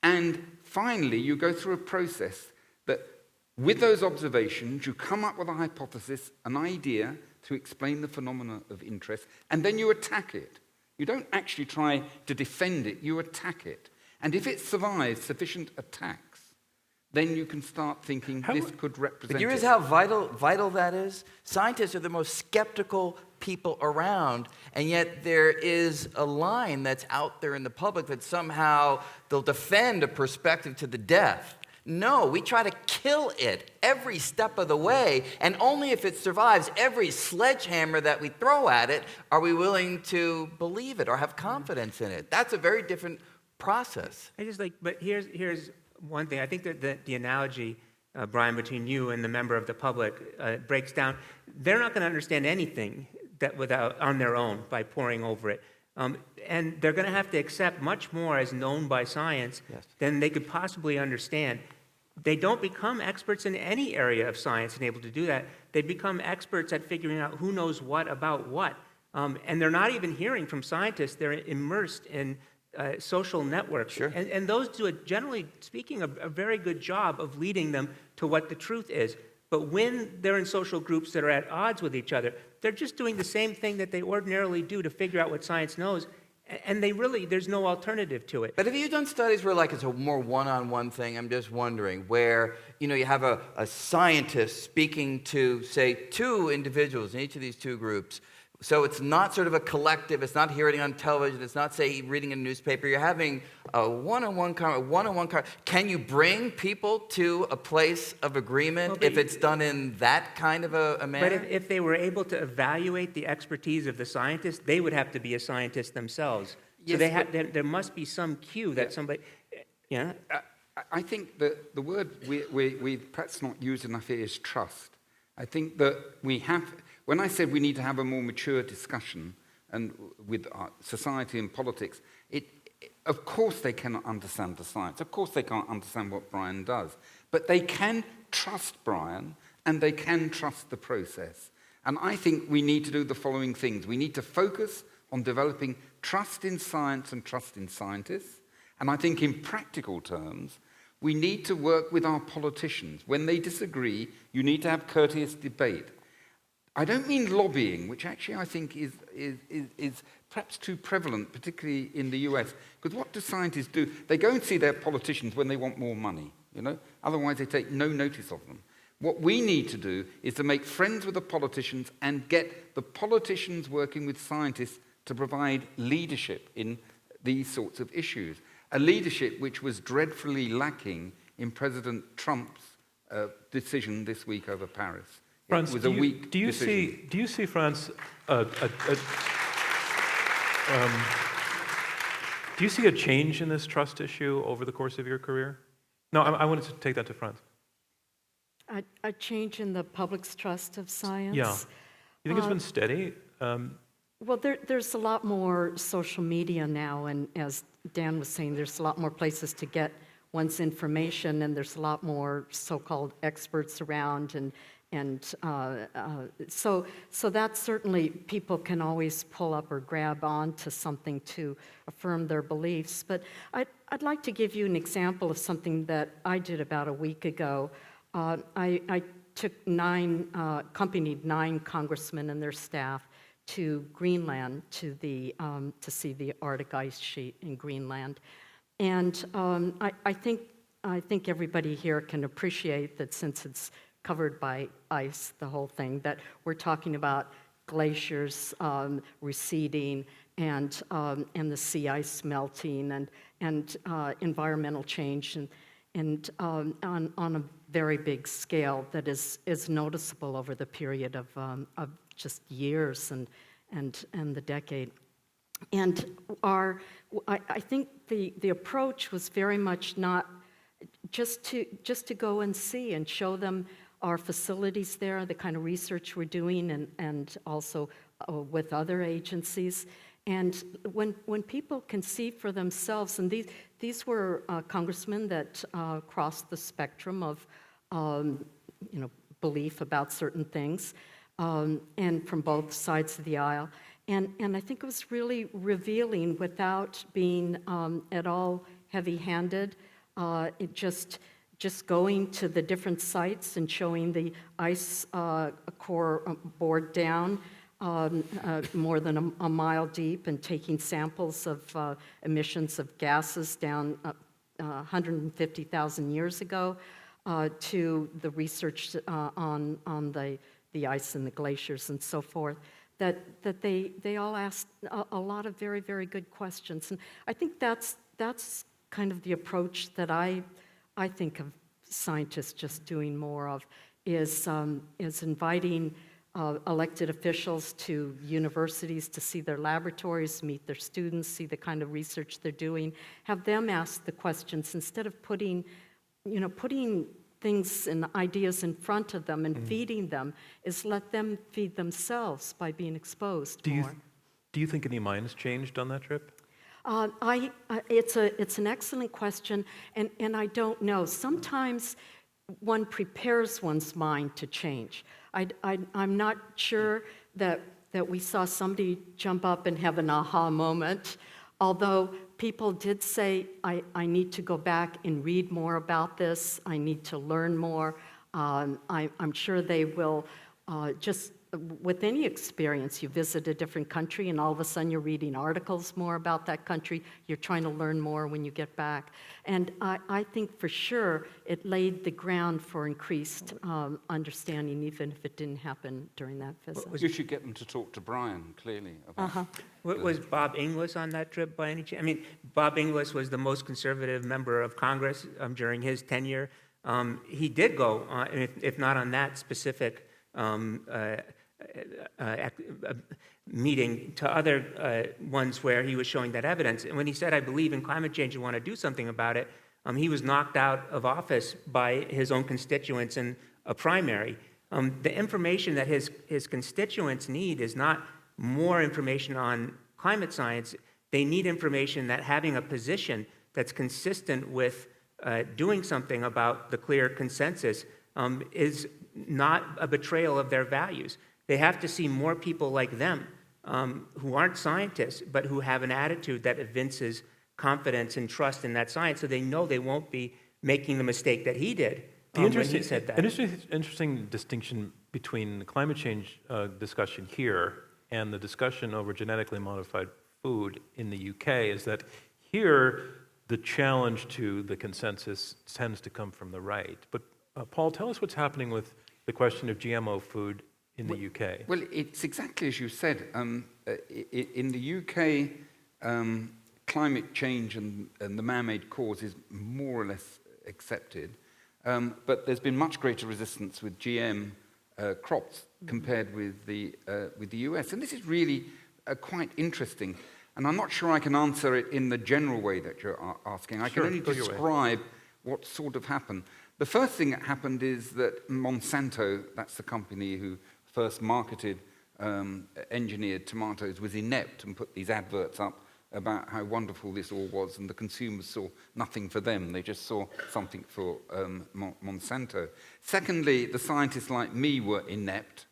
And finally, you go through a process that with those observations, you come up with a hypothesis, an idea to explain the phenomena of interest, and then you attack it. You don't actually try to defend it, you attack it. And if it survives sufficient attacks, then you can start thinking this could represent But you realize how vital that is? Scientists are the most skeptical people around, and yet there is a line that's out there in the public that somehow they'll defend a perspective to the death. No, we try to kill it every step of the way, and only if it survives every sledgehammer that we throw at it are we willing to believe it or have confidence in it. That's a very different process. But here's one thing. I think that the analogy, Brian, between you and the member of the public breaks down. They're not going to understand anything on their own by poring over it. And they're going to have to accept much more as known by science than they could possibly understand. They don't become experts in any area of science and able to do that. They become experts at figuring out who knows what about what. And they're not even hearing from scientists. They're immersed in social networks. Sure. And those do, generally speaking, a very good job of leading them to what the truth is. But when they're in social groups that are at odds with each other, they're just doing the same thing that they ordinarily do to figure out what science knows. And there's no alternative to it. But have you done studies where it's a more one-on-one thing? I'm just wondering, where you have a scientist speaking to, say, two individuals in each of these two groups. So it's not sort of a collective, it's not hearing on television, it's not, say, reading a newspaper. You're having a one-on-one conversation. Can you bring people to a place of agreement if it's done in that kind of a manner? But if they were able to evaluate the expertise of the scientist, they would have to be a scientist themselves. So there must be some cue that somebody... Yeah? I think that the word we perhaps not used enough here is trust. I think that we have... When I said we need to have a more mature discussion and with society and politics, of course they cannot understand the science. Of course they can't understand what Brian does. But they can trust Brian, and they can trust the process. And I think we need to do the following things. We need to focus on developing trust in science and trust in scientists. And I think in practical terms, we need to work with our politicians. When they disagree, you need to have courteous debate. I don't mean lobbying, which actually I think is perhaps too prevalent, particularly in the US. Because what do scientists do? They go and see their politicians when they want more money, Otherwise, they take no notice of them. What we need to do is to make friends with the politicians and get the politicians working with scientists to provide leadership in these sorts of issues. A leadership which was dreadfully lacking in President Trump's decision this week over Paris. Franz, It was a weak decision. Do you see, Franz, do you see a change in this trust issue over the course of your career? No, I wanted to take that to Franz. A change in the public's trust of science. Yeah. You think it's been steady? Well, there's a lot more social media now, and as Dan was saying, there's a lot more places to get one's information, and there's a lot more so-called experts around, and so that certainly people can always pull up or grab onto something to affirm their beliefs. But I'd like to give you an example of something that I did about a week ago. I accompanied 9 congressmen and their staff to Greenland to see the Arctic ice sheet in Greenland, and I think everybody here can appreciate that since it's covered by ice, the whole thing, that we're talking about glaciers receding and the sea ice melting and environmental change and on a very big scale that is noticeable over the period of just years and the decade. And I think the approach was very much not just to go and see and show them our facilities there, the kind of research we're doing, and also with other agencies. And when people can see for themselves, and these were congressmen that crossed the spectrum of belief about certain things, and from both sides of the aisle. And I think it was really revealing without being at all heavy-handed. It just going to the different sites and showing the ice core bored down more than a mile deep, and taking samples of emissions of gases down 150,000 years ago to the research on the ice and the glaciers and so forth. That they all asked a lot of very, very good questions. And I think that's kind of the approach that I think of scientists just doing more of, is inviting elected officials to universities to see their laboratories, meet their students, see the kind of research they're doing, have them ask the questions instead of putting things and ideas in front of them and feeding them, is let them feed themselves by being exposed more. Do you think any minds changed on that trip? It's an excellent question, and I don't know. Sometimes one prepares one's mind to change. I'm not sure that we saw somebody jump up and have an aha moment, although people did say, I need to go back and read more about this, I need to learn more. I'm sure they will just, with any experience, you visit a different country and all of a sudden you're reading articles more about that country, you're trying to learn more when you get back. And I think for sure it laid the ground for increased understanding, even if it didn't happen during that visit. Well, you should get them to talk to Brian, clearly. About Was Bob Inglis on that trip by any chance? I mean, Bob Inglis was the most conservative member of Congress during his tenure. He did go, if not on that specific meeting, to other ones where he was showing that evidence. And when he said, I believe in climate change and want to do something about it, he was knocked out of office by his own constituents in a primary. The information that his constituents need is not more information on climate science. They need information that having a position that's consistent with doing something about the clear consensus is not a betrayal of their values. They have to see more people like them who aren't scientists, but who have an attitude that evinces confidence and trust in that science, so they know they won't be making the mistake that he did when he said that. An interesting distinction between the climate change discussion here and the discussion over genetically modified food in the UK is that here the challenge to the consensus tends to come from the right. But Paul, tell us what's happening with the question of GMO food in the UK. Well, it's exactly as you said. In the UK, climate change and the man-made cause is more or less accepted, but there's been much greater resistance with GM crops compared with the US. And this is really quite interesting. And I'm not sure I can answer it in the general way that you're asking. I can only describe what sort of happened. The first thing that happened is that Monsanto, that's the company who first marketed engineered tomatoes, was inept and put these adverts up about how wonderful this all was, and the consumers saw nothing for them. They just saw something for Monsanto. Secondly, the scientists like me were inept,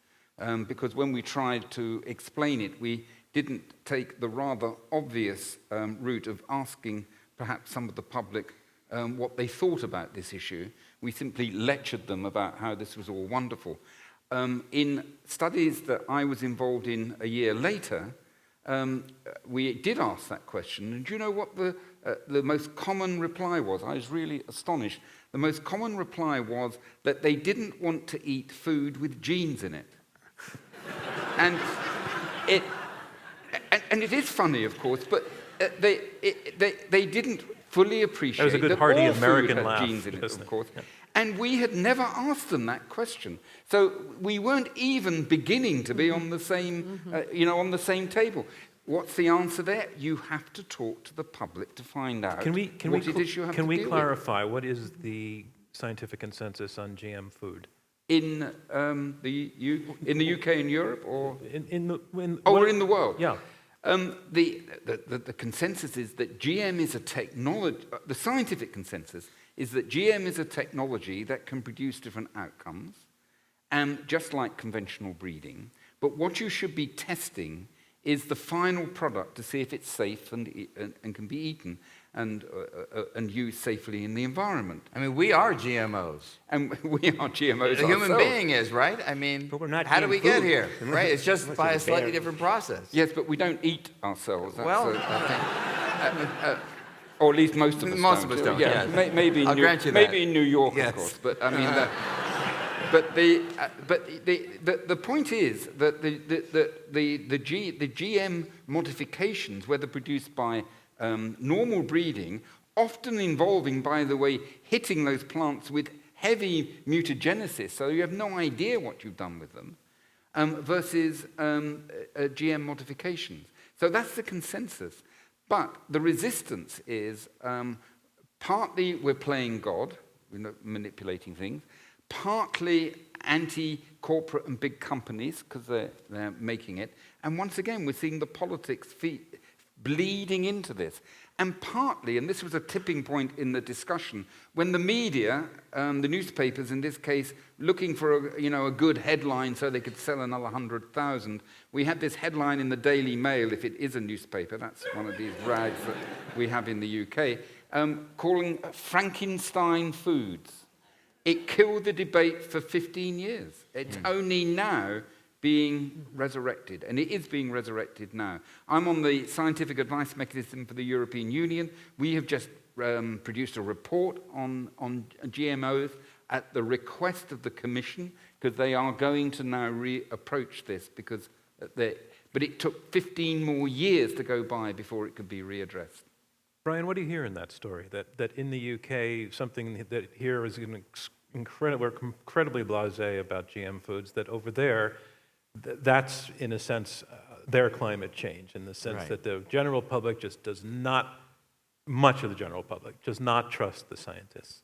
because when we tried to explain it, we didn't take the rather obvious route of asking perhaps some of the public what they thought about this issue. We simply lectured them about how this was all wonderful. In studies that I was involved in a year later, we did ask that question, and do you know what the most common reply was? I was really astonished. The most common reply was that they didn't want to eat food with genes in it. and it is funny, of course, but they didn't fully appreciate that was a good that hearty all American food had laugh, genes in it, isn't of it? course. Yeah. And we had never asked them that question. So we weren't even beginning to be on the same, on the same table. What's the answer there? You have to talk to the public to find out what it is you have to deal with. Clarify, what is the scientific consensus on GM food? In the UK and Europe, or in the world? Yeah. The consensus is that GM is a technology. The scientific consensus is that GM is a technology that can produce different outcomes, and just like conventional breeding. But what you should be testing is the final product to see if it's safe and can be eaten and used safely in the environment. I mean, we are GMOs. And we are GMOs. A human being is, right? I mean, but we're not how do we GM get food. here? Right? It's just by a slightly different process. Yes, but we don't eat ourselves. That's Well, I think. Or at least most of us Most don't. of us don't, Yeah, yes. maybe I'll grant you that. maybe in New York, Yes. of course. But I mean, the point is that the GM modifications, whether produced by normal breeding, often involving, by the way, hitting those plants with heavy mutagenesis, so you have no idea what you've done with them, versus GM modifications. So that's the consensus. But the resistance is partly we're playing God, we're manipulating things, partly anti-corporate and big companies because they're making it, and once again we're seeing the politics bleeding into this. And partly, and this was a tipping point in the discussion, when the media, the newspapers in this case, looking for a good headline so they could sell another 100,000, we had this headline in the Daily Mail, if it is a newspaper, that's one of these rags that we have in the UK, calling Frankenstein foods. It killed the debate for 15 years. It's only now being resurrected, and it is being resurrected now. I'm on the scientific advice mechanism for the European Union. We have just produced a report on GMOs at the request of the Commission, because they are going to now reapproach this, but it took 15 more years to go by before it could be readdressed. Brian, what do you hear in that story? That in the UK, something that here is we're incredibly blasé about GM foods, that over there, that's, in a sense, their climate change, in the sense that the general public just does not, much of the general public, does not trust the scientists.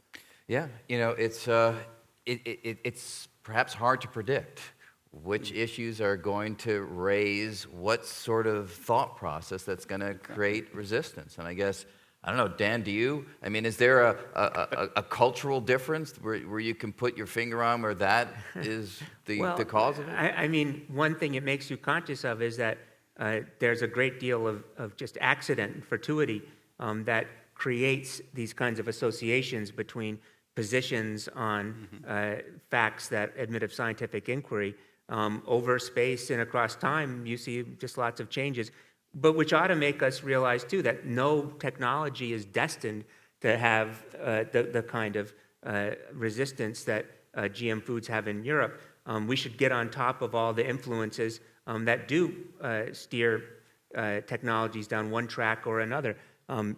Yeah, it's perhaps hard to predict which issues are going to raise what sort of thought process that's going to create resistance. And I guess, I don't know, Dan, is there a cultural difference where you can put your finger on where that is the cause of it? I mean, one thing it makes you conscious of is that there's a great deal of just accident and fortuity that creates these kinds of associations between positions on facts that admit of scientific inquiry. Over space and across time, you see just lots of changes, but which ought to make us realize, too, that no technology is destined to have the kind of resistance that GM foods have in Europe. We should get on top of all the influences that do steer technologies down one track or another.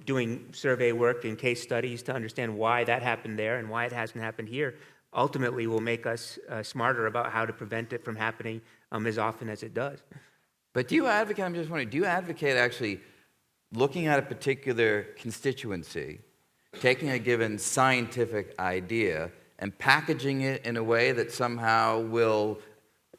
Doing survey work and case studies to understand why that happened there and why it hasn't happened here ultimately will make us smarter about how to prevent it from happening as often as it does. But do you advocate, I'm just wondering, do you advocate actually looking at a particular constituency, taking a given scientific idea, and packaging it in a way that somehow will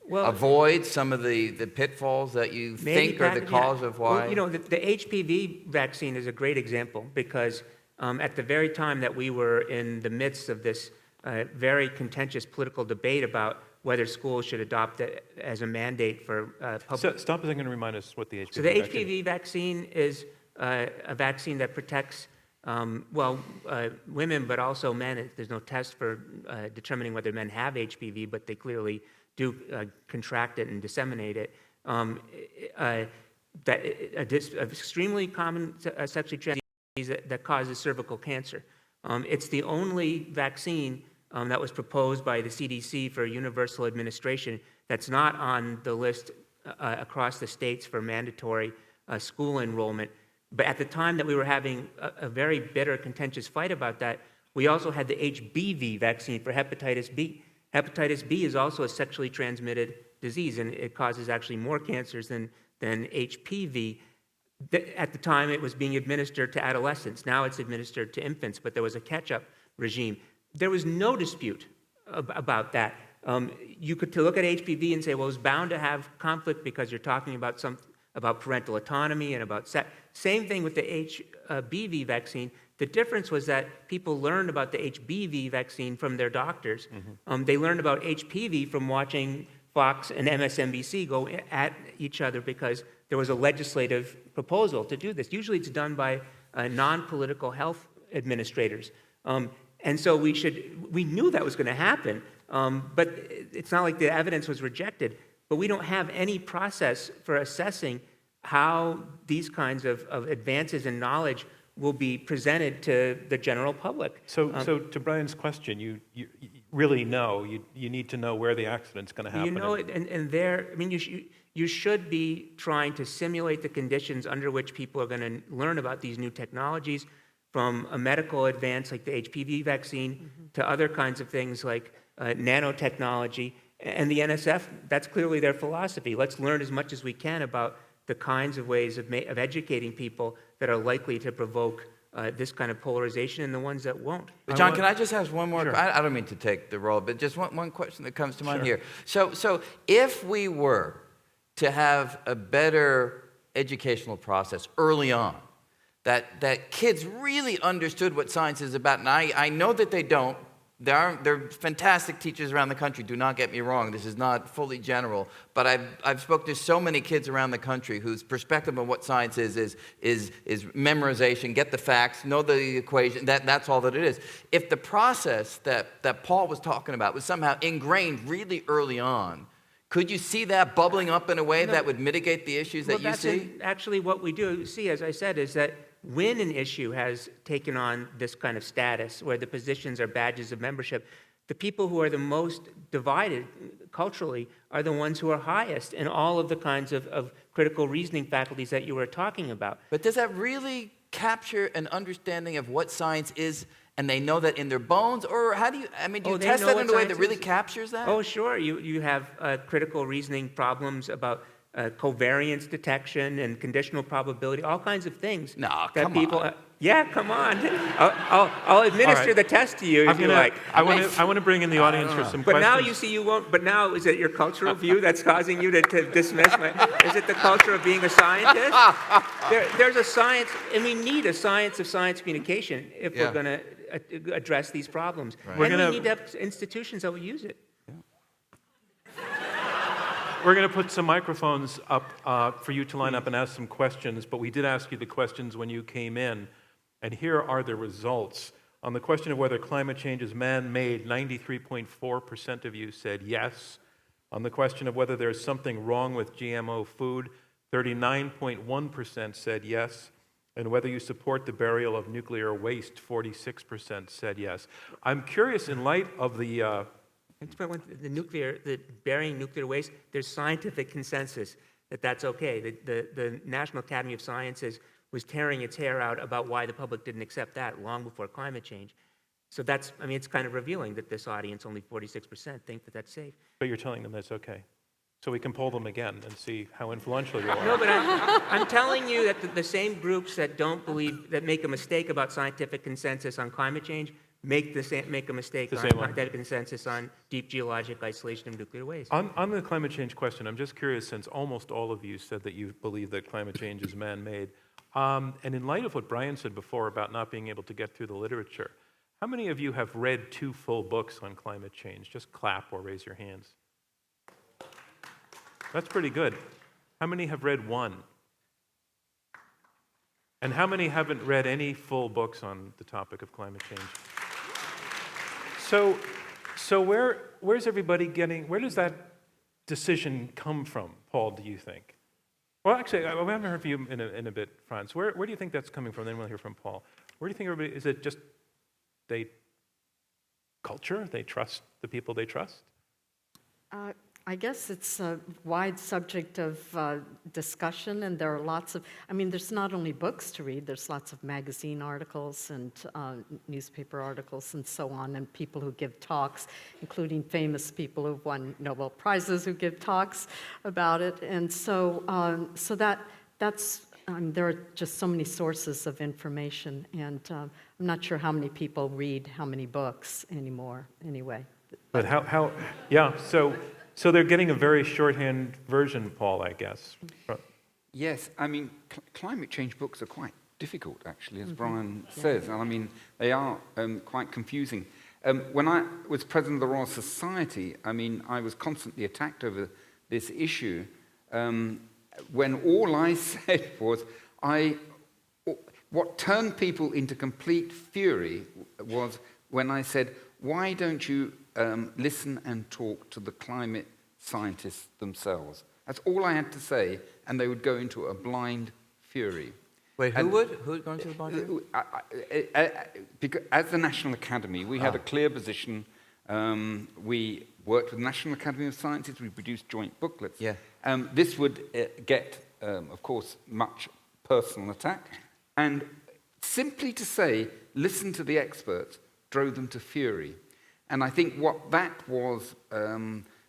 Well, avoid some of the pitfalls that you think are the cause of why? Well, you know, the HPV vaccine is a great example because at the very time that we were in the midst of this very contentious political debate about whether schools should adopt it as a mandate for public... So, stop a second and remind us what the HPV So the vaccine is. HPV vaccine is a vaccine that protects, women, but also men. There's no test for determining whether men have HPV, but they clearly do contract it and disseminate it. Extremely common sexually transmitted disease that causes cervical cancer. It's the only vaccine that was proposed by the CDC for universal administration that's not on the list across the states for mandatory school enrollment. But at the time that we were having a very bitter, contentious fight about that, we also had the HBV vaccine for hepatitis B. Hepatitis B is also a sexually transmitted disease, and it causes actually more cancers than HPV. At the time, it was being administered to adolescents. Now it's administered to infants, but there was a catch-up regime. There was no dispute about that. You could look at HPV and say, well, it's bound to have conflict because you're talking about parental autonomy and about sex. Same thing with the HBV vaccine. The difference was that people learned about the HBV vaccine from their doctors. Mm-hmm. They learned about HPV from watching Fox and MSNBC go at each other because there was a legislative proposal to do this. Usually it's done by non-political health administrators. And so we knew that was going to happen, but it's not like the evidence was rejected. But we don't have any process for assessing how these kinds of advances in knowledge will be presented to the general public. So to Brian's question, you really know, you need to know where the accident's going to happen. You know it, and there, I mean, you should be trying to simulate the conditions under which people are going to learn about these new technologies, from a medical advance like the HPV vaccine to other kinds of things like nanotechnology. And the NSF, that's clearly their philosophy. Let's learn as much as we can about the kinds of ways of educating people that are likely to provoke this kind of polarization and the ones that won't. But John, can I just ask one more? Sure. I don't mean to take the role, but just one question that comes to mind here. So if we were to have a better educational process early on, that kids really understood what science is about, and I know that they don't. There are fantastic teachers around the country, do not get me wrong, this is not fully general, but I've spoken to so many kids around the country whose perspective on what science is memorization, get the facts, know the equation, that's all that it is. If the process that Paul was talking about was somehow ingrained really early on, could you see that bubbling up in a way that would mitigate the issues that you see? Actually, what we do see, as I said, is that when an issue has taken on this kind of status, where the positions are badges of membership, the people who are the most divided culturally are the ones who are highest in all of the kinds of critical reasoning faculties that you were talking about. But does that really capture an understanding of what science is, and they know that in their bones? Or how do you, do you test that in a way that really captures that? Oh, sure. You have critical reasoning problems about covariance detection and conditional probability, all kinds of things. No, that come people, on. Yeah, come on. I'll administer the test to you if you like. I want to bring in the audience for some But questions. now you see you won't. But now is it your cultural view that's causing you to dismiss my? Is it the culture of being a scientist? There's a science, and we need a science of science communication if we're going to address these problems. Right. And we need to have institutions that will use it. We're going to put some microphones up for you to line up and ask some questions, but we did ask you the questions when you came in, and here are the results. On the question of whether climate change is man-made, 93.4% of you said yes. On the question of whether there's something wrong with GMO food, 39.1% said yes. And whether you support the burial of nuclear waste, 46% said yes. I'm curious, in light of the the burying nuclear waste, there's scientific consensus that that's okay. The National Academy of Sciences was tearing its hair out about why the public didn't accept that long before climate change. So that's, it's kind of revealing that this audience, only 46%, think that that's safe. But you're telling them that's okay. So we can poll them again and see how influential you are. No, but I'm telling you that the same groups that don't believe, that make a mistake about scientific consensus on climate change, make a mistake The on same one. scientific consensus on deep geologic isolation of nuclear waste. On the climate change question, I'm just curious, since almost all of you said that you believe that climate change is man-made, and in light of what Brian said before about not being able to get through the literature, how many of you have read 2 full books on climate change? Just clap or raise your hands. That's pretty good. How many have read 1? And how many haven't read any full books on the topic of climate change? So where's everybody getting, where does that decision come from, Paul, do you think? Well, actually, we haven't heard from you in a bit, Franz. Where do you think that's coming from? Then we'll hear from Paul. Where do you think everybody, is it just culture? They trust the people they trust? I guess it's a wide subject of discussion, and there are lots of, I mean, there's not only books to read, there's lots of magazine articles and newspaper articles and so on, and people who give talks, including famous people who've won Nobel Prizes who give talks about it. And so, that's, there are just so many sources of information, and I'm not sure how many people read how many books anymore, anyway. But yeah, so they're getting a very shorthand version, Paul, I guess. Yes, I mean, climate change books are quite difficult, actually, as Brian says. And I mean, they are quite confusing. When I was president of the Royal Society, I mean, I was constantly attacked over this issue, when all I said was, what turned people into complete fury was when I said, why don't you listen and talk to the climate scientists themselves? That's all I had to say, and they would go into a blind fury. Wait, who would go into the blind fury? Because as the National Academy, we had a clear position. We worked with the National Academy of Sciences. We produced joint booklets. Yeah. This would get, of course, much personal attack. And simply to say, listen to the experts, drove them to fury. And I think what that was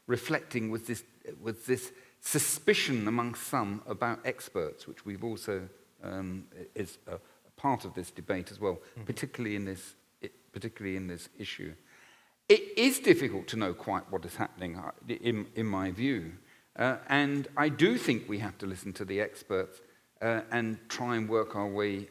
reflecting was this suspicion amongst some about experts, which we've also is a part of this debate as well, particularly in this issue. It is difficult to know quite what is happening, in my view, and I do think we have to listen to the experts and try and work our way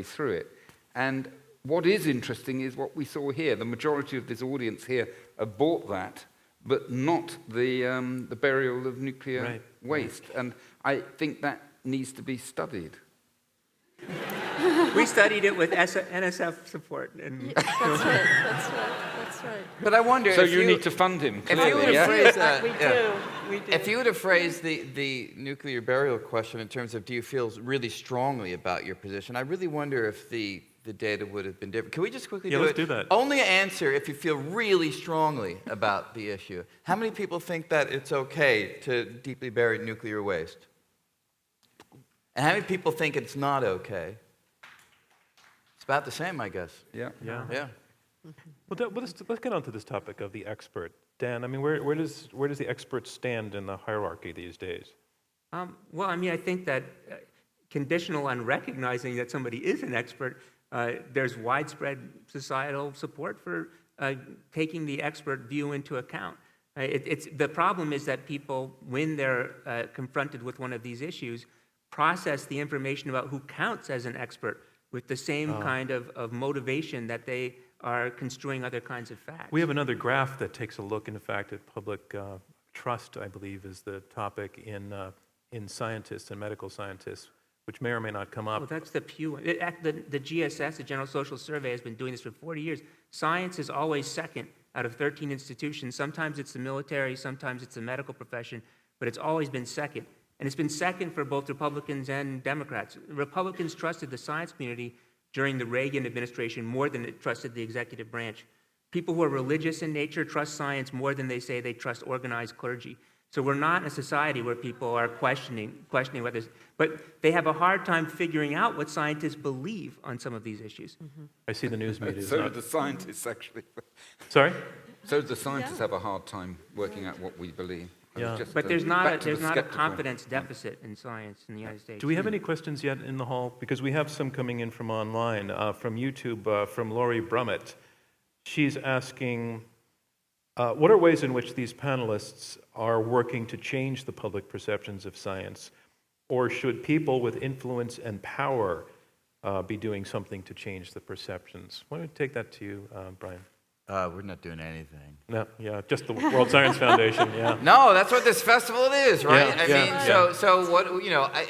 through it. And what is interesting is what we saw here. The majority of this audience here have bought that, but not the burial of nuclear waste. And I think that needs to be studied. We studied it with NSF support. And That's right. But I wonder so if you need to fund him, clearly, if you would have phrased that, We do. If you would have phrased the nuclear burial question in terms of do you feel really strongly about your position, I really wonder if the data would have been different. Can we just quickly do it? Let's do that. Only answer if you feel really strongly about the issue. How many people think that it's okay to deeply bury nuclear waste? And how many people think it's not okay? It's about the same, I guess. Yeah. Well, let's get on to this topic of the expert. Dan, I mean, where does the expert stand in the hierarchy these days? Well, I mean, I think that conditional on recognizing that somebody is an expert, there's widespread societal support for taking the expert view into account. The problem is that people, when they're confronted with one of these issues, process the information about who counts as an expert with the same kind of motivation that they are construing other kinds of facts. We have another graph that takes a look, in fact, at public trust, I believe, is the topic in scientists and medical scientists, which may or may not come up. Well, that's the Pew. The GSS, the General Social Survey, has been doing this for 40 years. Science is always second out of 13 institutions. Sometimes it's the military, sometimes it's the medical profession, but it's always been second. And it's been second for both Republicans and Democrats. Republicans trusted the science community during the Reagan administration more than it trusted the executive branch. People who are religious in nature trust science more than they say they trust organized clergy. So we're not in a society where people are questioning whether, but they have a hard time figuring out what scientists believe on some of these issues. I see the news media. So do the scientists, actually. Sorry? So the scientists have a hard time working out what we believe. Yeah. But there's not a confidence deficit in science in the United States. Do we have any questions yet in the hall? Because we have some coming in from online, from YouTube, from Laurie Brummett. she's asking, what are ways in which these panelists are working to change the public perceptions of science? Or should people with influence and power be doing something to change the perceptions? Why don't we take that to you, Brian? We're not doing anything. No, yeah, just the World Science Foundation, yeah. No, that's what this festival is, right? Yeah, So what,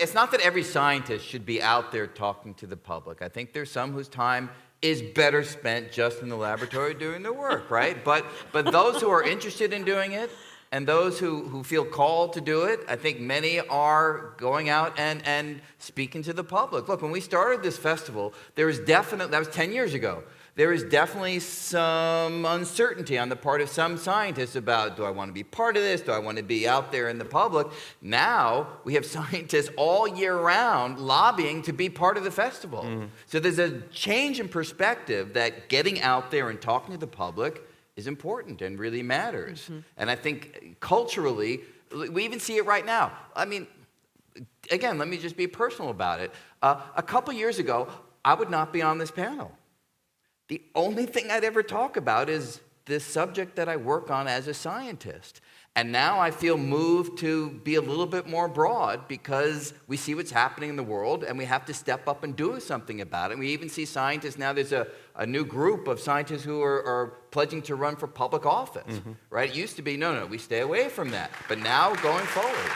it's not that every scientist should be out there talking to the public. I think there's some whose time is better spent just in the laboratory doing their work, right? But those who are interested in doing it, and those who feel called to do it, I think many are going out and speaking to the public. Look, when we started this festival, that was 10 years ago. There is definitely some uncertainty on the part of some scientists about, do I want to be part of this? Do I want to be out there in the public? Now, we have scientists all year round lobbying to be part of the festival. So there's a change in perspective that getting out there and talking to the public is important and really matters. And I think culturally, we even see it right now. I mean, again, let me just be personal about it. A couple years ago, I would not be on this panel. The only thing I'd ever talk about is this subject that I work on as a scientist. And now I feel moved to be a little bit more broad because we see what's happening in the world and we have to step up and do something about it. And we even see scientists now, there's a new group of scientists who are pledging to run for public office, right? It used to be, no, we stay away from that. But now going forward.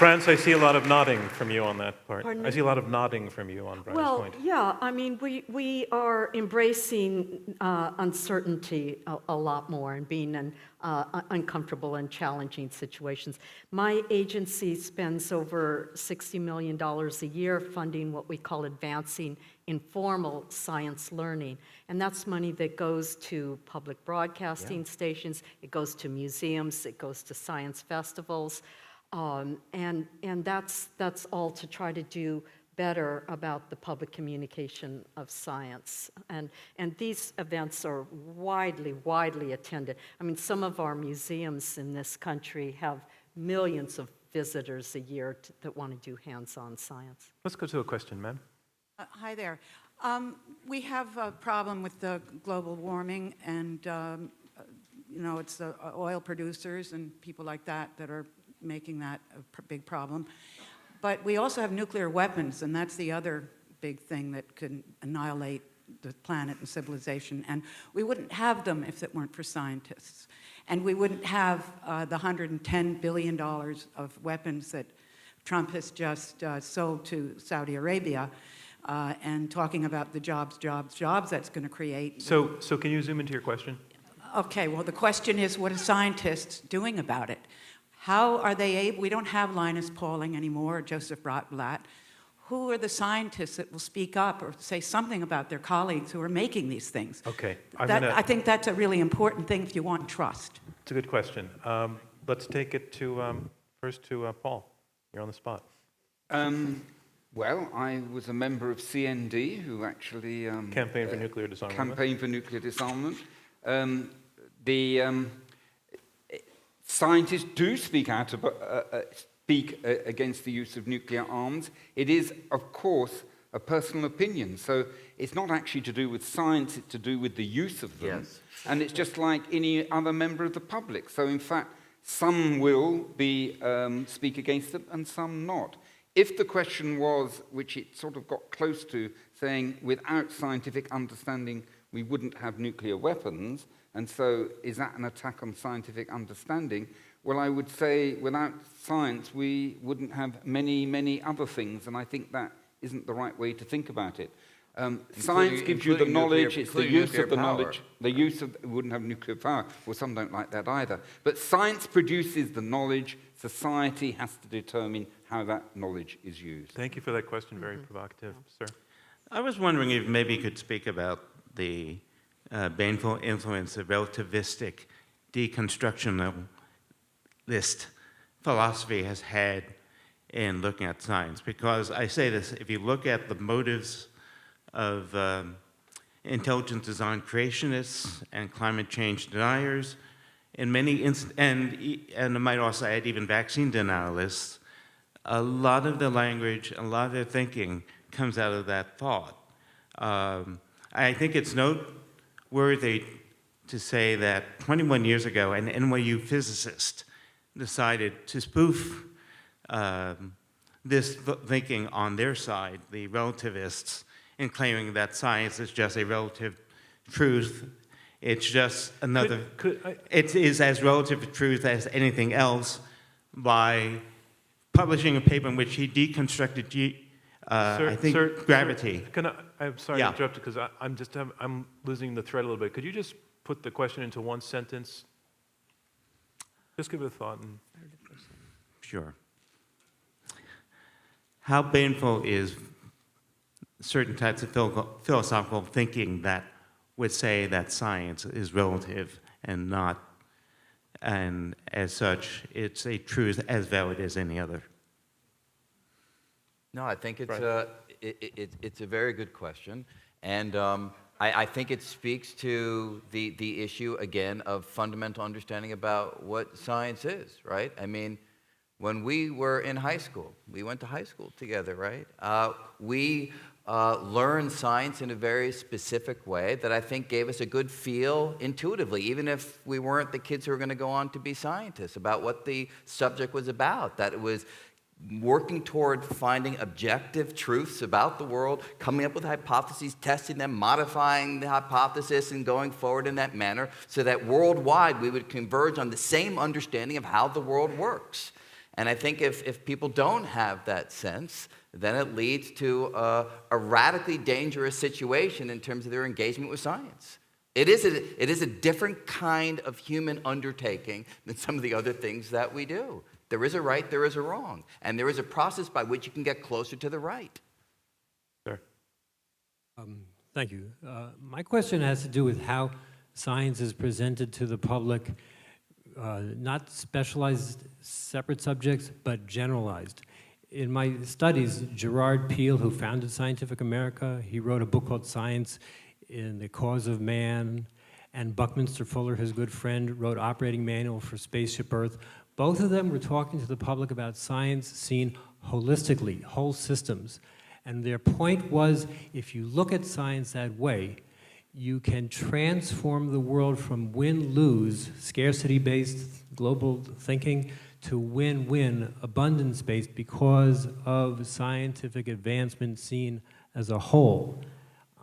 France, I see a lot of nodding from you on that part. Pardon I see a lot of nodding from you on Brian's point. Yeah, I mean, we are embracing uncertainty a lot more and being in uncomfortable and challenging situations. My agency spends over $60 million a year funding what we call advancing informal science learning. And that's money that goes to public broadcasting stations, it goes to museums, it goes to science festivals. And that's all to try to do better about the public communication of science. And these events are widely attended. I mean, some of our museums in this country have millions of visitors a year that want to do hands-on science. Let's go to a question, ma'am. Hi there. We have a problem with the global warming and, it's the oil producers and people like that are making that a big problem. But we also have nuclear weapons, and that's the other big thing that could annihilate the planet and civilization. And we wouldn't have them if it weren't for scientists. And we wouldn't have the $110 billion of weapons that Trump has just sold to Saudi Arabia, and talking about the jobs that's going to create. So can you zoom into your question? Okay, well, the question is, what are scientists doing about it? How are they able? We don't have Linus Pauling anymore, or Joseph Rotblat. Who are the scientists that will speak up or say something about their colleagues who are making these things? Okay. I think that's a really important thing if you want trust. It's a good question. Let's take it first to Paul. You're on the spot. Well, I was a member of CND, who actually... Campaign for Nuclear Disarmament. Campaign for Nuclear Disarmament. Scientists do speak out against the use of nuclear arms. It is, of course, a personal opinion. So it's not actually to do with science, it's to do with the use of them. Yes. And it's just like any other member of the public. So in fact, some will speak against them and some not. If the question was, which it sort of got close to, saying without scientific understanding we wouldn't have nuclear weapons, and so is that an attack on scientific understanding? Well, I would say without science we wouldn't have many other things, and I think that isn't the right way to think about it. Science gives you the knowledge, it's the use of the knowledge. The use of, wouldn't have nuclear power, well, some don't like that either. But science produces the knowledge, society has to determine how that knowledge is used. Thank you for that question, very provocative, sir. I was wondering if maybe you could speak about the baneful influence of relativistic deconstructionalist philosophy has had in looking at science. Because I say this, if you look at the motives of intelligent design creationists and climate change deniers, in many and I might also add even vaccine denialists, a lot of the language, a lot of their thinking comes out of that thought. I think it's noteworthy to say that 21 years ago, an NYU physicist decided to spoof this thinking on their side, the relativists, in claiming that science is just a relative truth. It's just another, it is as relative a truth as anything else, by publishing a paper in which he deconstructed, gravity. I'm sorry to interrupt because I'm losing the thread a little bit. Could you just put the question into one sentence? Just give it a thought. Sure. How painful is certain types of philosophical thinking that would say that science is relative and not, and as such, it's a truth as valid as any other? No, I think it's a very good question, and I think it speaks to the issue again of fundamental understanding about what science is, right? I mean, when we were in high school, we went to high school together, right? We learned science in a very specific way that I think gave us a good feel intuitively, even if we weren't the kids who were going to go on to be scientists, about what the subject was about, that it was working toward finding objective truths about the world, coming up with hypotheses, testing them, modifying the hypothesis, and going forward in that manner so that worldwide we would converge on the same understanding of how the world works. And I think if people don't have that sense, then it leads to a radically dangerous situation in terms of their engagement with science. It is a different kind of human undertaking than some of the other things that we do. There is a right, there is a wrong, and there is a process by which you can get closer to the right. Sure. Thank you. My question has to do with how science is presented to the public, not specialized separate subjects, but generalized. In my studies, Gerard Peele, who founded Scientific America, he wrote a book called Science in the Cause of Man, and Buckminster Fuller, his good friend, wrote Operating Manual for Spaceship Earth. Both of them were talking to the public about science seen holistically, whole systems. And their point was, if you look at science that way, you can transform the world from win-lose, scarcity-based global thinking, to win-win, abundance-based, because of scientific advancement seen as a whole.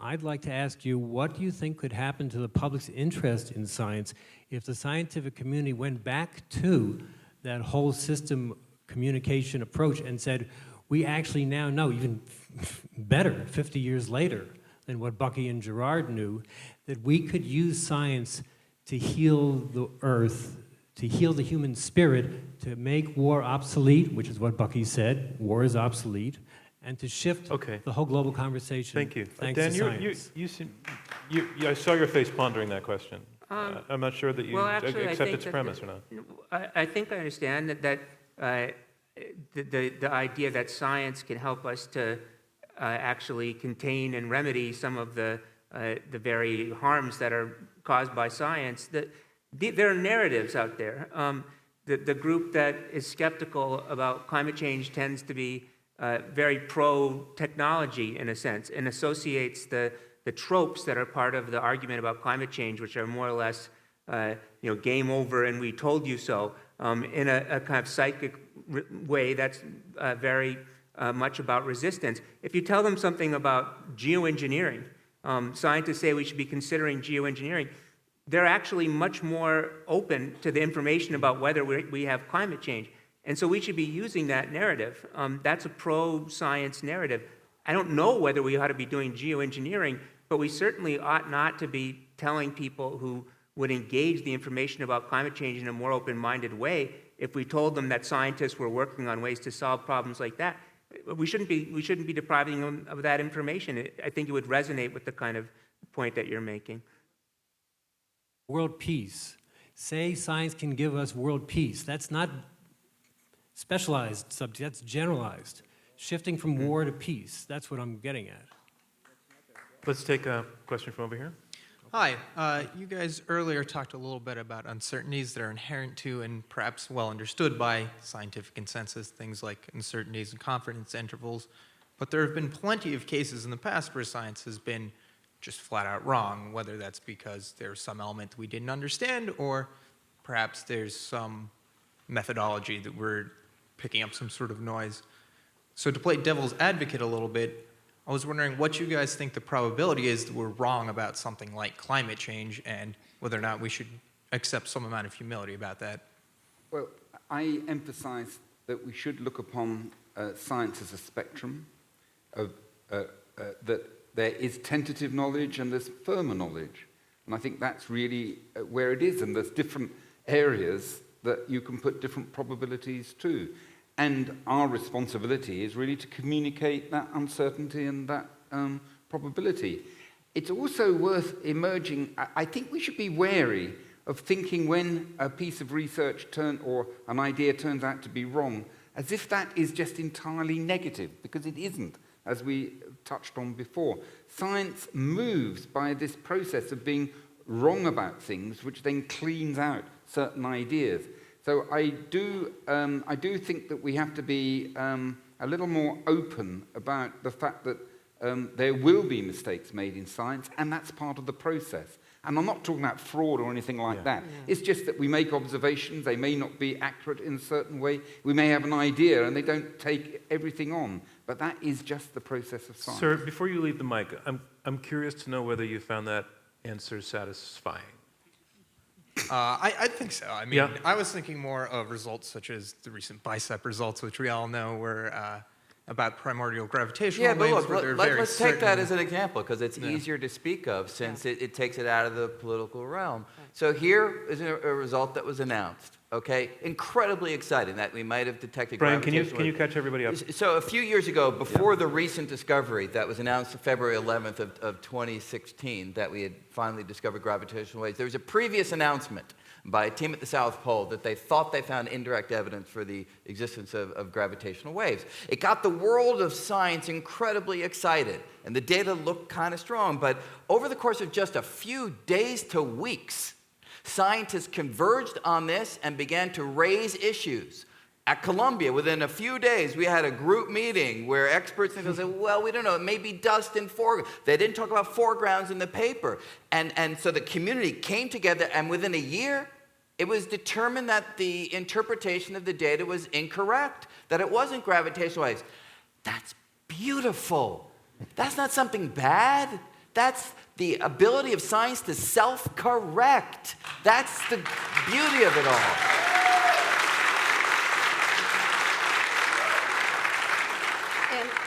I'd like to ask you, what do you think could happen to the public's interest in science if the scientific community went back to that whole system communication approach and said, we actually now know, even better, 50 years later than what Bucky and Gerard knew, that we could use science to heal the earth, to heal the human spirit, to make war obsolete, which is what Bucky said, war is obsolete, and to shift the whole global conversation. Thank you. Thanks Dan, to science. I saw your face pondering that question. I'm not sure that you accept its premise or not. I think I understand that the idea that science can help us to actually contain and remedy some of the very harms that are caused by science. There are narratives out there. The group that is skeptical about climate change tends to be very pro-technology in a sense, and associates the tropes that are part of the argument about climate change, which are more or less, game over and we told you so, in a kind of psychic way that's very much about resistance. If you tell them something about geoengineering, scientists say we should be considering geoengineering, they're actually much more open to the information about whether we have climate change. And so we should be using that narrative. That's a pro-science narrative. I don't know whether we ought to be doing geoengineering, but we certainly ought not to be telling people who would engage the information about climate change in a more open-minded way if we told them that scientists were working on ways to solve problems like that. We shouldn't be depriving them of that information. I think it would resonate with the kind of point that you're making. World peace. Say science can give us world peace. That's not specialized subject, that's generalized. Shifting from war to peace, that's what I'm getting at. Let's take a question from over here. Hi, you guys earlier talked a little bit about uncertainties that are inherent to and perhaps well understood by scientific consensus, things like uncertainties and confidence intervals, but there have been plenty of cases in the past where science has been just flat out wrong, whether that's because there's some element we didn't understand, or perhaps there's some methodology that we're picking up some sort of noise. So to play devil's advocate a little bit, I was wondering what you guys think the probability is that we're wrong about something like climate change, and whether or not we should accept some amount of humility about that. Well, I emphasize that we should look upon science as a spectrum, that there is tentative knowledge and there's firmer knowledge. And I think that's really where it is, and there's different areas that you can put different probabilities to. And our responsibility is really to communicate that uncertainty and that probability. It's also worth emerging, I think we should be wary of thinking when a piece of research or an idea turns out to be wrong, as if that is just entirely negative, because it isn't, as we touched on before. Science moves by this process of being wrong about things, which then cleans out certain ideas. So I do think that we have to be a little more open about the fact that there will be mistakes made in science, and that's part of the process. And I'm not talking about fraud or anything like that. Yeah. It's just that we make observations, they may not be accurate in a certain way. We may have an idea and they don't take everything on. But that is just the process of science. Sir, before you leave the mic, I'm curious to know whether you found that answer satisfying. I think so. I mean, yeah. I was thinking more of results such as the recent BICEP results, which we all know were about primordial gravitational waves. Yeah, but look, let's take that as an example, because it's easier to speak of since it takes it out of the political realm. So here is a result that was announced. Okay, incredibly exciting that we might have detected gravitational waves. Can you catch everybody up? So a few years ago, before the recent discovery that was announced February 11th of 2016, that we had finally discovered gravitational waves, there was a previous announcement by a team at the South Pole that they thought they found indirect evidence for the existence of gravitational waves. It got the world of science incredibly excited, and the data looked kind of strong, but over the course of just a few days to weeks, scientists converged on this and began to raise issues. At Columbia, within a few days, we had a group meeting where experts said, well, we don't know, it may be dust in foreground. They didn't talk about foregrounds in the paper. And so the community came together, and within a year, it was determined that the interpretation of the data was incorrect, that it wasn't gravitational waves. That's beautiful. That's not something bad. That's the ability of science to self-correct. That's the beauty of it all.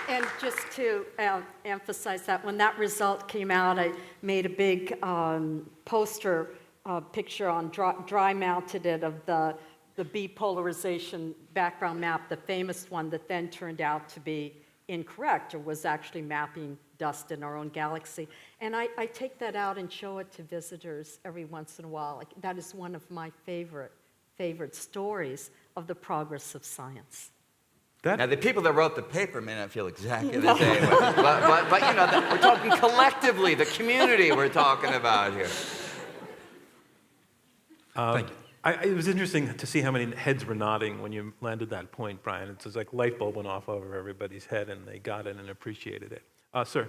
And just to emphasize that, when that result came out, I made a big poster picture on dry mounted it of the bipolarization background map, the famous one that then turned out to be incorrect, or was actually mapping dust in our own galaxy. And I take that out and show it to visitors every once in a while. Like, that is one of my favorite stories of the progress of science. Now, the people that wrote the paper may not feel exactly the same, but you know, we're talking collectively, the community we're talking about here. Thank you. It was interesting to see how many heads were nodding when you landed that point, Brian. It's just like light bulb went off over everybody's head, and they got it and appreciated it. Sir.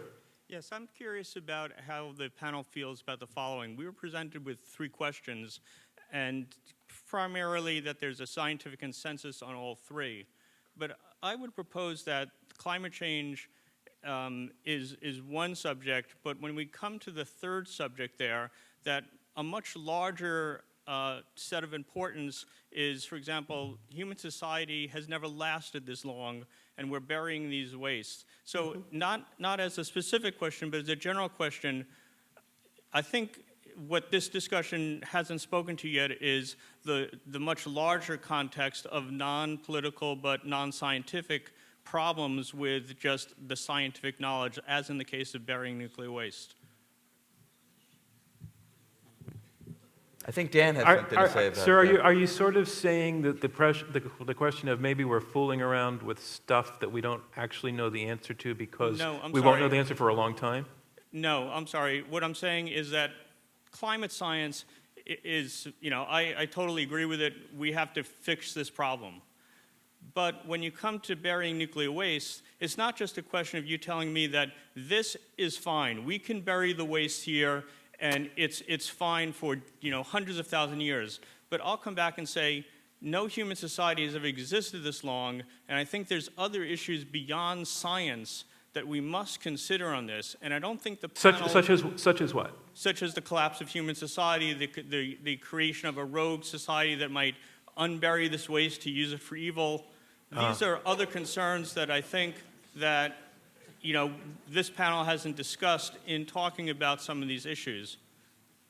Yes, I'm curious about how the panel feels about the following. We were presented with 3 questions, and primarily that there's a scientific consensus on all 3. But I would propose that climate change is one subject, but when we come to the 3rd subject there, that a much larger set of importance is, for example, human society has never lasted this long, and we're burying these wastes. So not as a specific question, but as a general question, I think what this discussion hasn't spoken to yet is the much larger context of non-political but non-scientific problems with just the scientific knowledge, as in the case of burying nuclear waste. I think Dan has something to say about that. Sir, are you sort of saying that the question of maybe we're fooling around with stuff that we don't actually know the answer to because we won't know the answer for a long time? No, I'm sorry. What I'm saying is that climate science is, I totally agree with it. We have to fix this problem. But when you come to burying nuclear waste, it's not just a question of you telling me that this is fine. We can bury the waste here, and it's fine for hundreds of thousands of years. But I'll come back and say, no human society has ever existed this long, and I think there's other issues beyond science that we must consider on this. And I don't think the panel... Such as what? Such as the collapse of human society, the creation of a rogue society that might unbury this waste to use it for evil. These are other concerns that I think that this panel hasn't discussed in talking about some of these issues.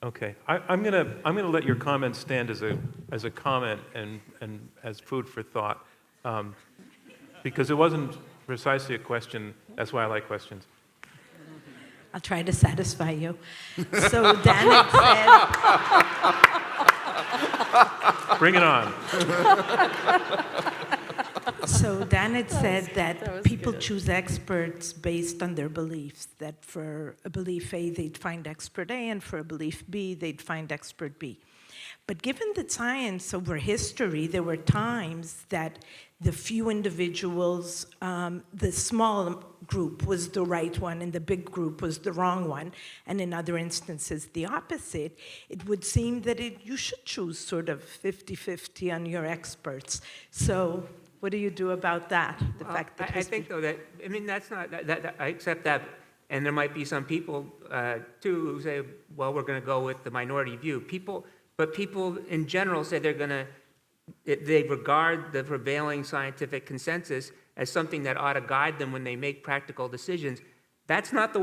Okay, I'm gonna let your comment stand as a comment and as food for thought, because it wasn't precisely a question. That's why I like questions. I'll try to satisfy you. So Danik said. Bring it on. So Danik said that people choose experts based on their beliefs, that for a belief A, they'd find expert A, and for a belief B, they'd find expert B. But given that science over history, there were times that the few individuals, the small group was the right one and the big group was the wrong one, and in other instances the opposite, it would seem that you should choose sort of 50-50 on your experts. So what do you do about that? The fact that I think, though, that, I mean, that's not, that I accept that, and there might be some people, too, who say, well, we're going to go with the minority view. But people in general say they regard the prevailing scientific consensus as something that ought to guide them when they make practical decisions. That's not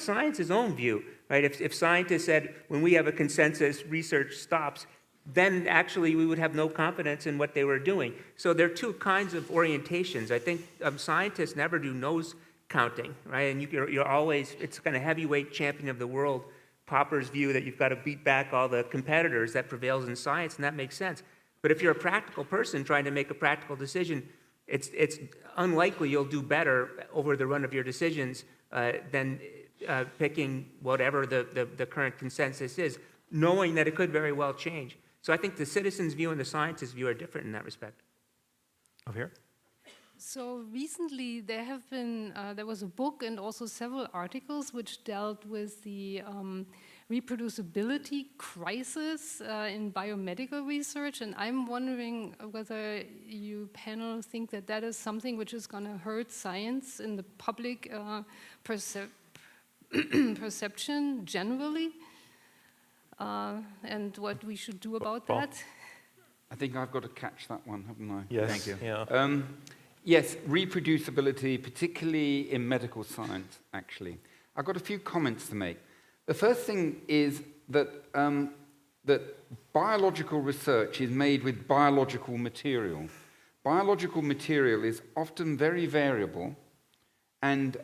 science's own view, right? If scientists said, when we have a consensus, research stops, then actually we would have no confidence in what they were doing. So there are two kinds of orientations. I think scientists never do nose counting, right? And you're always, it's kind of heavyweight champion of the world, Popper's view that you've got to beat back all the competitors that prevails in science, and that makes sense. But if you're a practical person trying to make a practical decision, it's unlikely you'll do better over the run of your decisions than picking whatever the current consensus is, knowing that it could very well change. So I think the citizen's view and the scientist's view are different in that respect. Over here. So recently there was a book and also several articles which dealt with the reproducibility crisis in biomedical research, and I'm wondering whether you panel think that that is something which is going to hurt science in the public perception generally, and what we should do about that. I think I've got to catch that one, haven't I? Yes. Thank you. Yeah. Yes, reproducibility, particularly in medical science, actually. I've got a few comments to make. The first thing is that, that biological research is made with biological material. Biological material is often very variable, and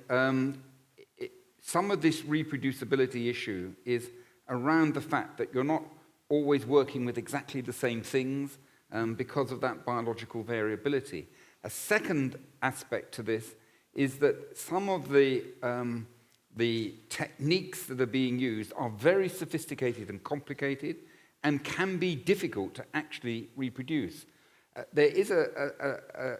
some of this reproducibility issue is around the fact that you're not always working with exactly the same things because of that biological variability. A second aspect to this is that some of the techniques that are being used are very sophisticated and complicated and can be difficult to actually reproduce. There is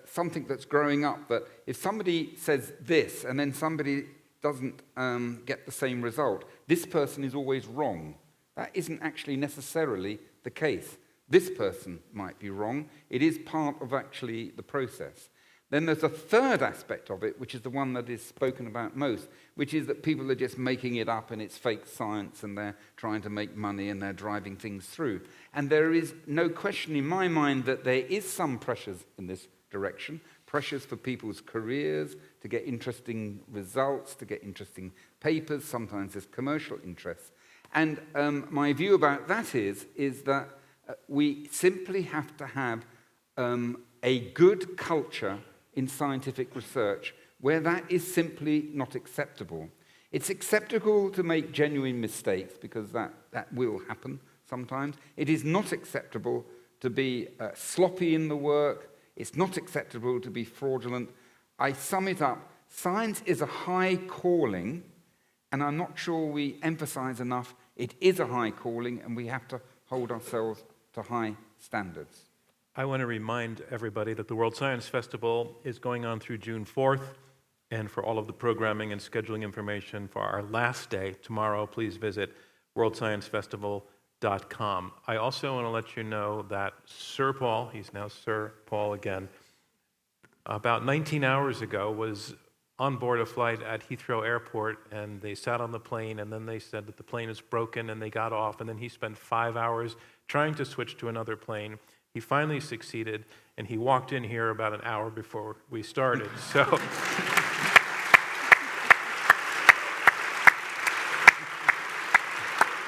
something that's growing up that if somebody says this and then somebody doesn't get the same result, this person is always wrong. That isn't actually necessarily the case. This person might be wrong. It is part of actually the process. Then there's a third aspect of it, which is the one that is spoken about most, which is that people are just making it up and it's fake science and they're trying to make money and they're driving things through. And there is no question in my mind that there is some pressures in this direction, pressures for people's careers, to get interesting results, to get interesting papers. Sometimes there's commercial interests. And my view about that is that we simply have to have a good culture in scientific research where that is simply not acceptable. It's acceptable to make genuine mistakes because that will happen sometimes. It is not acceptable to be sloppy in the work. It's not acceptable to be fraudulent. I sum it up. Science is a high calling, and I'm not sure we emphasize enough it is a high calling, and we have to hold ourselves to high standards. I want to remind everybody that the World Science Festival is going on through June 4th, and for all of the programming and scheduling information for our last day, tomorrow, please visit worldsciencefestival.com. I also want to let you know that Sir Paul, he's now Sir Paul again, about 19 hours ago was on board a flight at Heathrow Airport, and they sat on the plane, and then they said that the plane is broken, and they got off, and then he spent 5 hours trying to switch to another plane. He finally succeeded, and he walked in here about an hour before we started. So,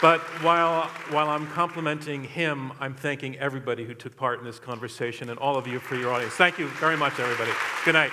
but while I'm complimenting him, I'm thanking everybody who took part in this conversation and all of you for your audience. Thank you very much, everybody. Good night.